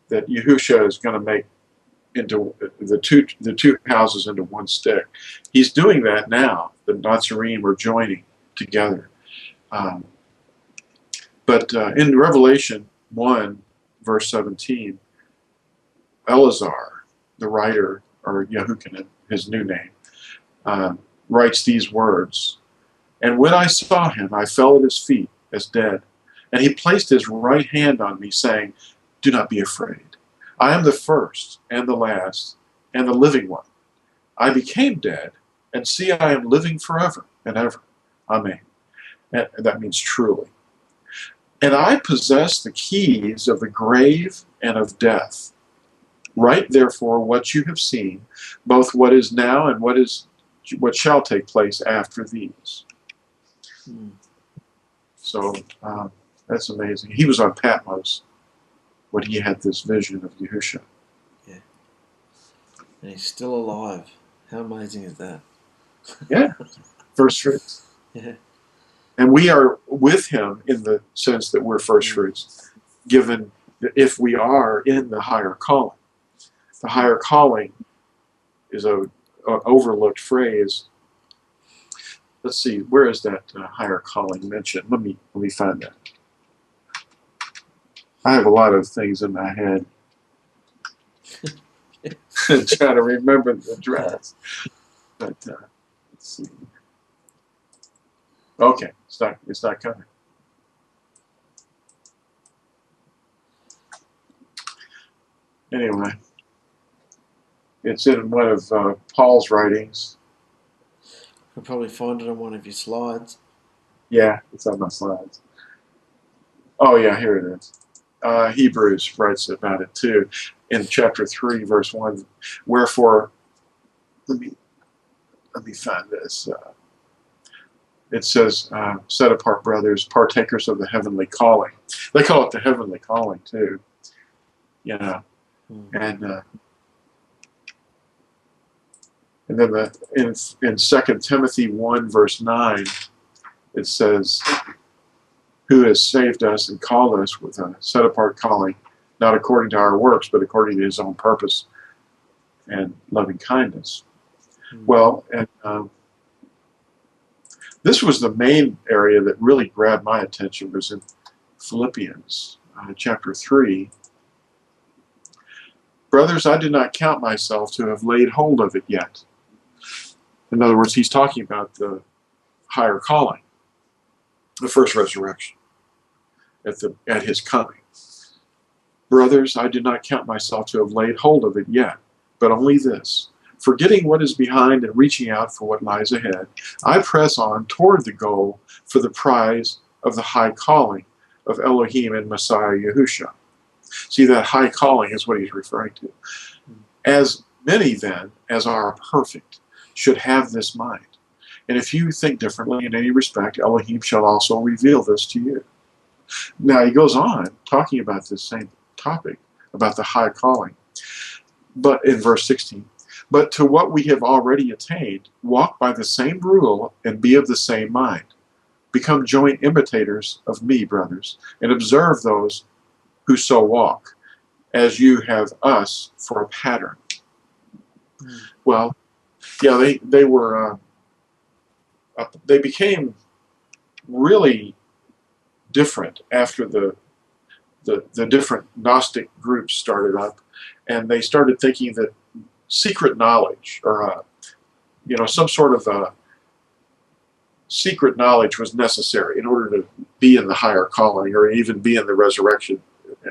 that Yahusha is going to make into the two houses into one stick. He's doing that now. The Nazarene are joining together. But in Revelation 1, verse 17, Eleazar, the writer, or Yahuchanan, his new name, writes these words, "And when I saw him, I fell at his feet as dead. And he placed his right hand on me, saying, 'Do not be afraid. I am the first and the last and the living one. I became dead, and see, I am living forever and ever. Amen.'" And that means truly. "And I possess the keys of the grave and of death. Write therefore what you have seen, both what is now and what shall take place after these." So that's amazing. He was on Patmos when he had this vision of Yahusha. Yeah. And he's still alive. How amazing is that? Yeah. First fruits. Yeah. And we are with him in the sense that we're first fruits, given that if we are in the higher calling. The higher calling is an overlooked phrase. Let's see, where is that higher calling mentioned? Let me find that. I have a lot of things in my head. Trying to remember the address. But let's see. Okay, it's not coming. Anyway, it's in one of Paul's writings. You can probably find it on one of your slides. Yeah, it's on my slides. Oh yeah, here it is. Hebrews writes about it too, in chapter 3, verse 1. Wherefore, let me find this. It says, "Set apart, brothers, partakers of the heavenly calling." They call it the heavenly calling too. You know, and then in 2 Timothy 1, verse 9, it says, "Who has saved us and called us with a set-apart calling, not according to our works, but according to his own purpose and loving kindness." Well, and this was the main area that really grabbed my attention, was in Philippians chapter 3. "Brothers, I do not count myself to have laid hold of it yet." In other words, he's talking about the higher calling, the first resurrection, at his coming. "Brothers, I do not count myself to have laid hold of it yet, but only this, forgetting what is behind and reaching out for what lies ahead, I press on toward the goal for the prize of the high calling of Elohim and Messiah Yahusha." See, that high calling is what he's referring to. "As many then as are perfect should have this mind. And if you think differently in any respect, Elohim shall also reveal this to you." Now he goes on talking about this same topic, about the high calling. But in verse 16, "But to what we have already attained, walk by the same rule and be of the same mind. Become joint imitators of me, brothers, and observe those who so walk, as you have us for a pattern." Well, yeah, they became really different after the different Gnostic groups started up, and they started thinking that secret knowledge, or some sort of secret knowledge, was necessary in order to be in the higher calling, or even be in the resurrection,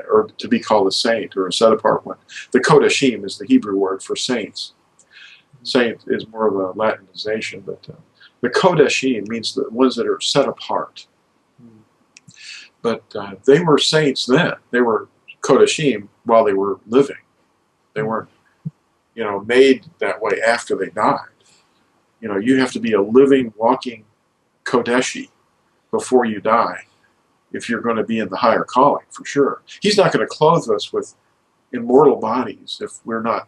or to be called a saint or a set apart one. The Kodashim is the Hebrew word for saints. Saint is more of a Latinization, but the Kodashim means the ones that are set apart. But they were saints then. They were Kodashim while they were living. They weren't, made that way after they died. You have to be a living, walking Kodeshi before you die if you're going to be in the higher calling, for sure. He's not going to clothe us with immortal bodies if we're not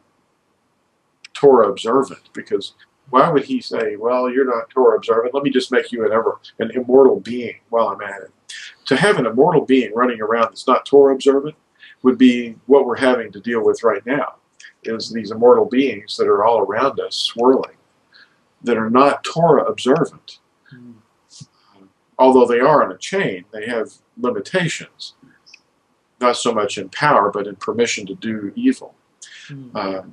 Torah observant, because why would he say, "Well, you're not Torah observant, let me just make you an immortal being while I'm at it"? To have an immortal being running around that's not Torah observant would be what we're having to deal with right now, is these immortal beings that are all around us swirling, that are not Torah observant. Although they are on a chain, they have limitations, not so much in power, but in permission to do evil.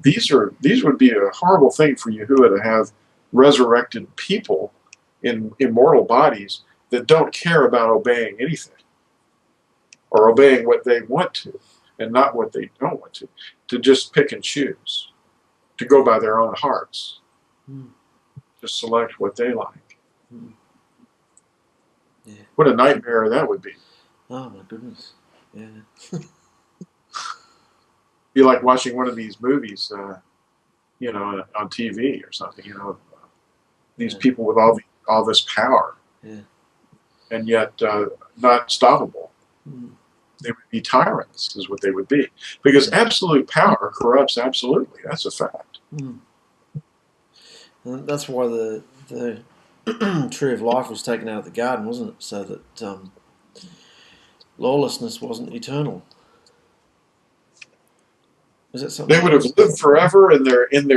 These would be a horrible thing for Yahuah to have resurrected people in immortal bodies that don't care about obeying anything, or obeying what they want to and not what they don't want to just pick and choose, to go by their own hearts, to select what they like. Yeah. What a nightmare that would be. Oh my goodness. Yeah. Be like watching one of these movies, on TV or something. These people with all this power, and yet not stoppable. They would be tyrants, is what they would be, because absolute power corrupts absolutely. That's a fact. And that's why the tree of life was taken out of the garden, wasn't it? So that lawlessness wasn't eternal. Is that something? They would have lived forever in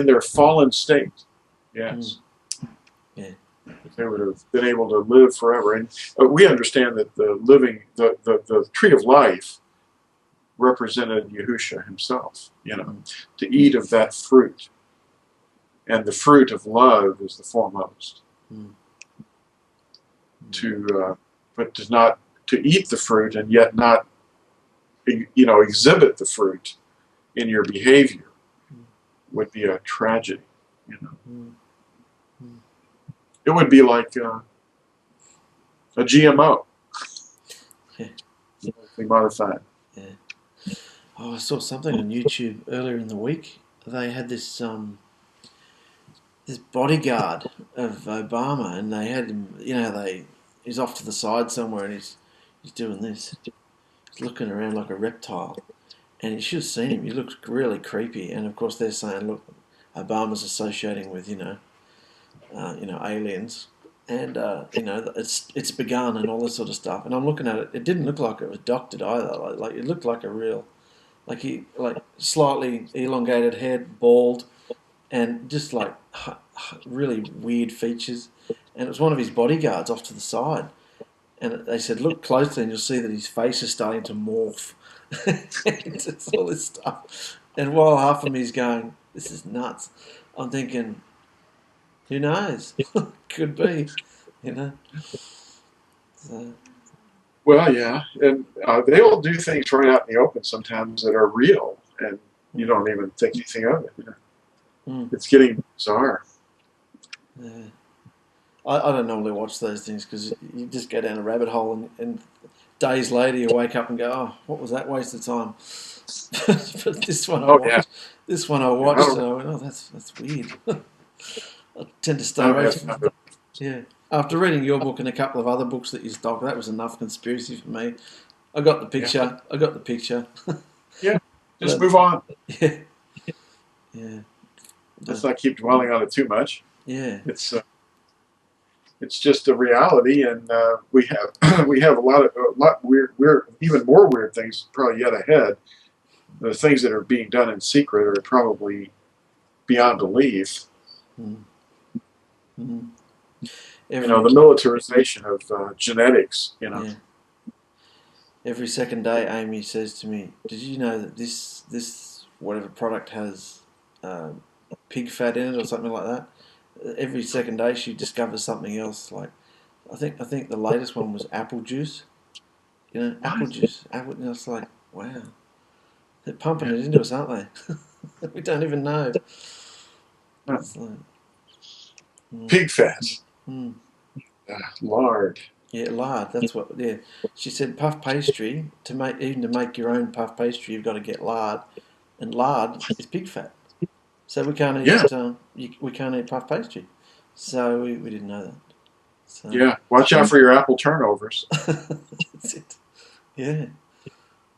their fallen state. Yes. Yeah. They would have been able to live forever. And we understand that the tree of life represented Yahusha himself, to eat of that fruit. And the fruit of love is the foremost. but to eat the fruit and yet not, exhibit the fruit in your behavior would be a tragedy. It would be like a GMO, genetically modified. Yeah. Oh, I saw something on YouTube earlier in the week. They had this bodyguard of Obama, and they had him. He's off to the side somewhere, and he's doing this. He's looking around like a reptile, and you should have seen him. He looks really creepy. And of course, they're saying, look, Obama's associating with aliens, and it's begun and all this sort of stuff. And I'm looking at it. It didn't look like it was doctored either. Like it looked like a real, like slightly elongated head, bald, and just like really weird features. And it was one of his bodyguards off to the side. And they said, look closely and you'll see that his face is starting to morph. It's all this stuff. And while half of me is going, this is nuts, I'm thinking, who knows? Could be, So. Well, yeah. And they all do things right out in the open sometimes that are real, and you don't even think anything of it. It's getting bizarre. Yeah. I don't normally watch those things because you just go down a rabbit hole and days later you wake up and go, oh, what was that waste of time? But this one I watched and I went, oh, that's weird. I tend to stay away from it. Yeah. After reading your book and a couple of other books that you stock, that was enough conspiracy for me. I got the picture. Yeah. Just move on. Yeah. Yeah. Let's not keep dwelling on it too much. Yeah. It's just a reality, and we have a lot weird, even more weird things probably yet ahead. The things that are being done in secret are probably beyond belief. Mm-hmm. The militarization of genetics. Yeah. Every second day, Amy says to me, "Did you know that this whatever product has pig fat in it or something like that?" Every second day she discovers something else. Like I think the latest one was apple juice. Apple juice. It's like, wow, they're pumping it into us, aren't they? We don't even know. It's like, pig fat. Lard. Yeah, lard. That's what. Yeah, she said puff pastry to make your own puff pastry, you've got to get lard, and lard is pig fat. So we can't eat we can't eat puff pastry. So we didn't know that. So, yeah, watch out for your apple turnovers. That's it. Yeah.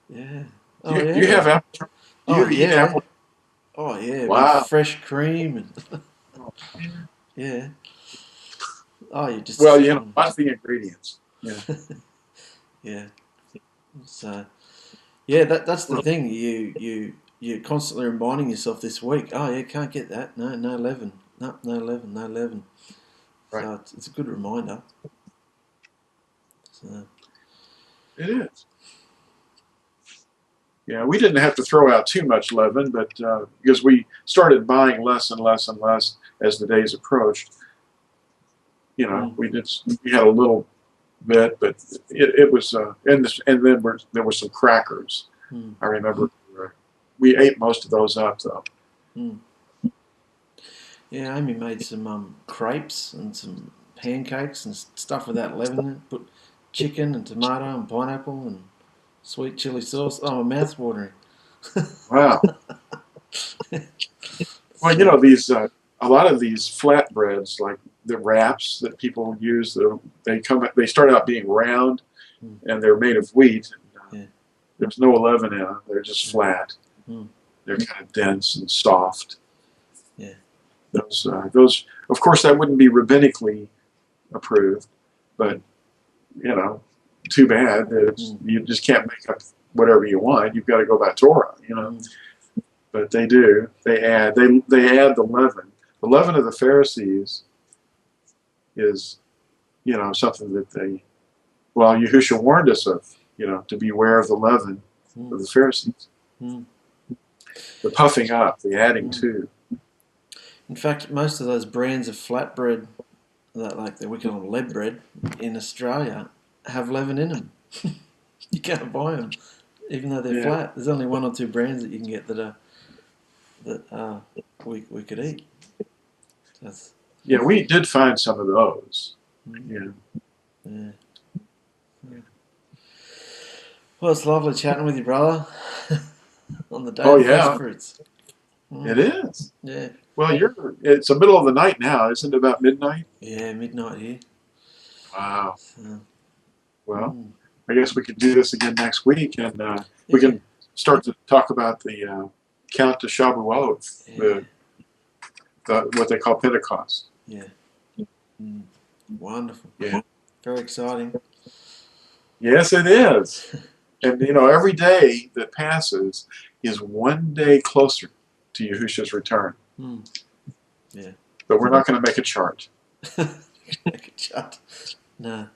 Yeah. Oh, you, yeah. You have apple. Eat apple. Oh yeah. Wow. With fresh cream and yeah. Oh, you just watch the ingredients. Yeah. Yeah. So yeah, that's the thing. You're constantly reminding yourself this week, oh, yeah, can't get that. No leaven. No leaven. Right. So it's a good reminder. So. It is. Yeah, we didn't have to throw out too much leaven, but because we started buying less and less and less as the days approached. We had a little bit, but it was, and then there were some crackers. I remember. We ate most of those up, though. Yeah, Amy made some crepes and some pancakes and stuff without leaven in it. Put chicken and tomato and pineapple and sweet chili sauce. Oh, my mouth's watering. Wow. Well, these a lot of these flatbreads, like the wraps that people use, they start out being round, and they're made of wheat. There's no leaven in them; they're just flat. They're kind of dense and soft. Yeah. Those, of course, that wouldn't be rabbinically approved, but too bad that you just can't make up whatever you want. You've got to go by Torah, But they do. They add the leaven. The leaven of the Pharisees is, something that Yahusha warned us of, to beware of the leaven of the Pharisees. The puffing up, the adding to. In fact, most of those brands of flatbread that like we call them lead bread in Australia, have leaven in them. You can't buy them, even though they're flat. There's only 1 or 2 brands that you can get that we could eat. That's, Yeah, we did find some of those. yeah. Well, it's lovely chatting with you, brother. On the day of first fruits. It is. Yeah. Well, it's the middle of the night now, isn't it? About midnight. Yeah, midnight here. Wow. So, well, I guess we could do this again next week, and we can start to talk about the count to Shavuot, what they call Pentecost. Yeah. Wonderful. Yeah. Very exciting. Yes, it is. And, every day that passes is one day closer to Yahusha's return. Yeah. But we're not going to make a chart. Make a chart. No.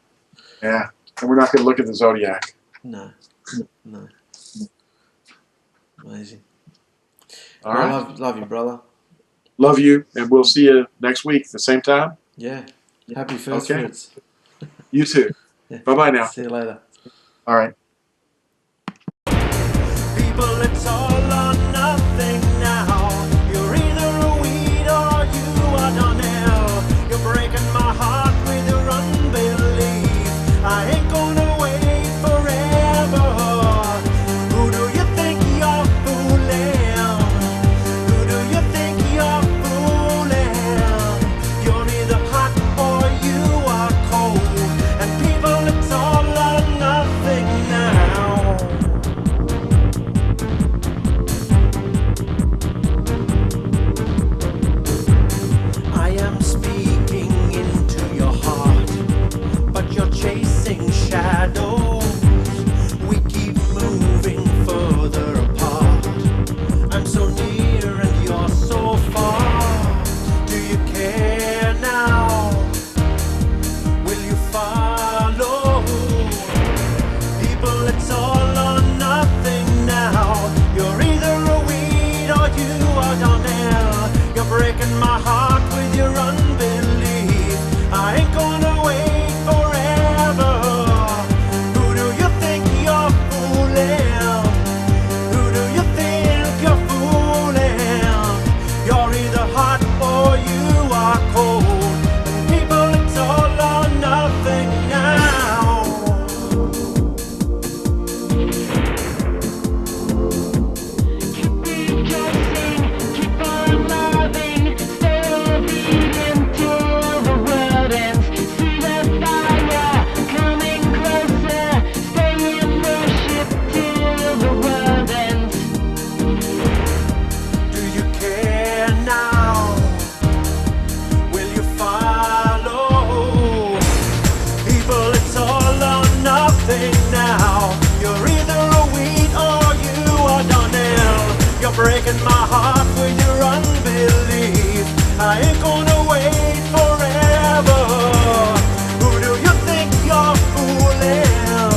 Yeah. And we're not going to look at the zodiac. No. Amazing. All right. Love you, brother. Love you, and we'll see you next week at the same time. Yeah. Happy first fruits. You too. Yeah. Bye-bye now. See you later. All right. People, it's all or nothing now. You're either a weed or you are Donnell. You're breaking my heart with your unbelief. I ain't gonna wait forever. Who do you think you're fooling? Who do you think you're fooling? You're either hot or you are cold. And people, it's all or nothing now. I am speaking into your heart, but you're chasing shadows. We keep moving further apart. I'm so near and you're so far. Do you care now? Will you follow? People, it's all or nothing now. You're either a weed or you are Donnell. You're breaking my heart with your unbelief. I ain't gonna wait forever. Who do you think you're fooling? Who do you think you're fooling? You're either hot or you are cold. And people, it's all or nothing now. Keep rejoicing, keep on loving, stay obedient till the world ends. See the fire coming closer, stay in worship till the world ends. Do you care now? Will you follow? People, it's all or nothing now. You're either a weed or you are Donnell. You're breaking my heart with your unbelief. I ain't gonna wait forever. Who do you think you're fooling?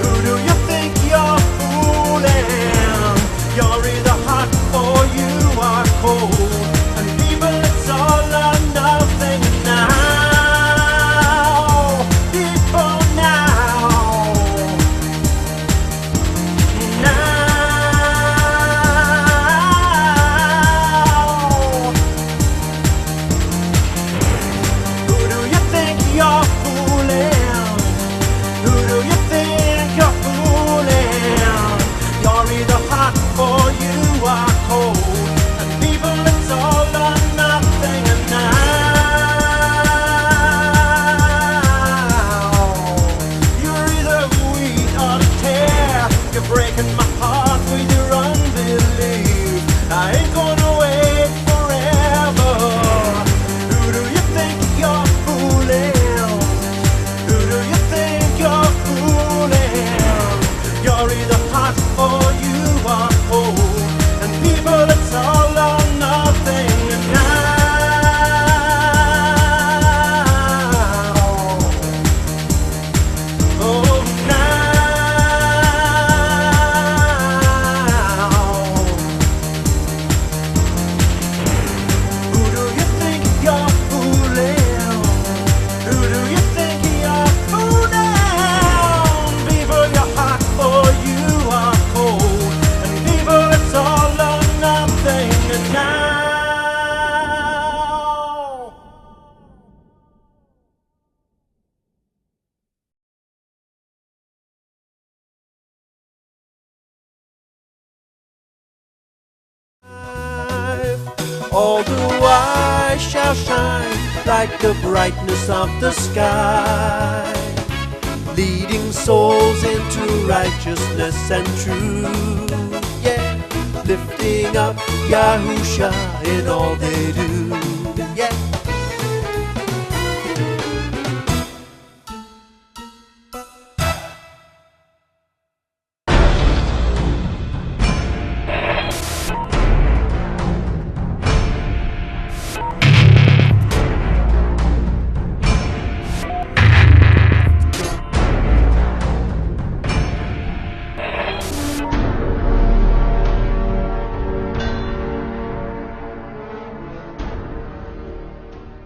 Who do you think you're fooling? You're either hot or you are cold. And people, it's all or nothing now. People now. Who do you think you're fooling? Who do you think you're fooling? You're either hot or you are cold. And people, it's all or nothing now. You're either wheat or tear. You're breaking my heart with your unbelief. I ain't gonna wait forever. Who do you think you're fooling? Who do you think you're fooling? You're either hot or you are cold. And people, it's all all the wise shall shine like the brightness of the sky, leading souls into righteousness and truth, yeah, lifting up Yahusha in all they do.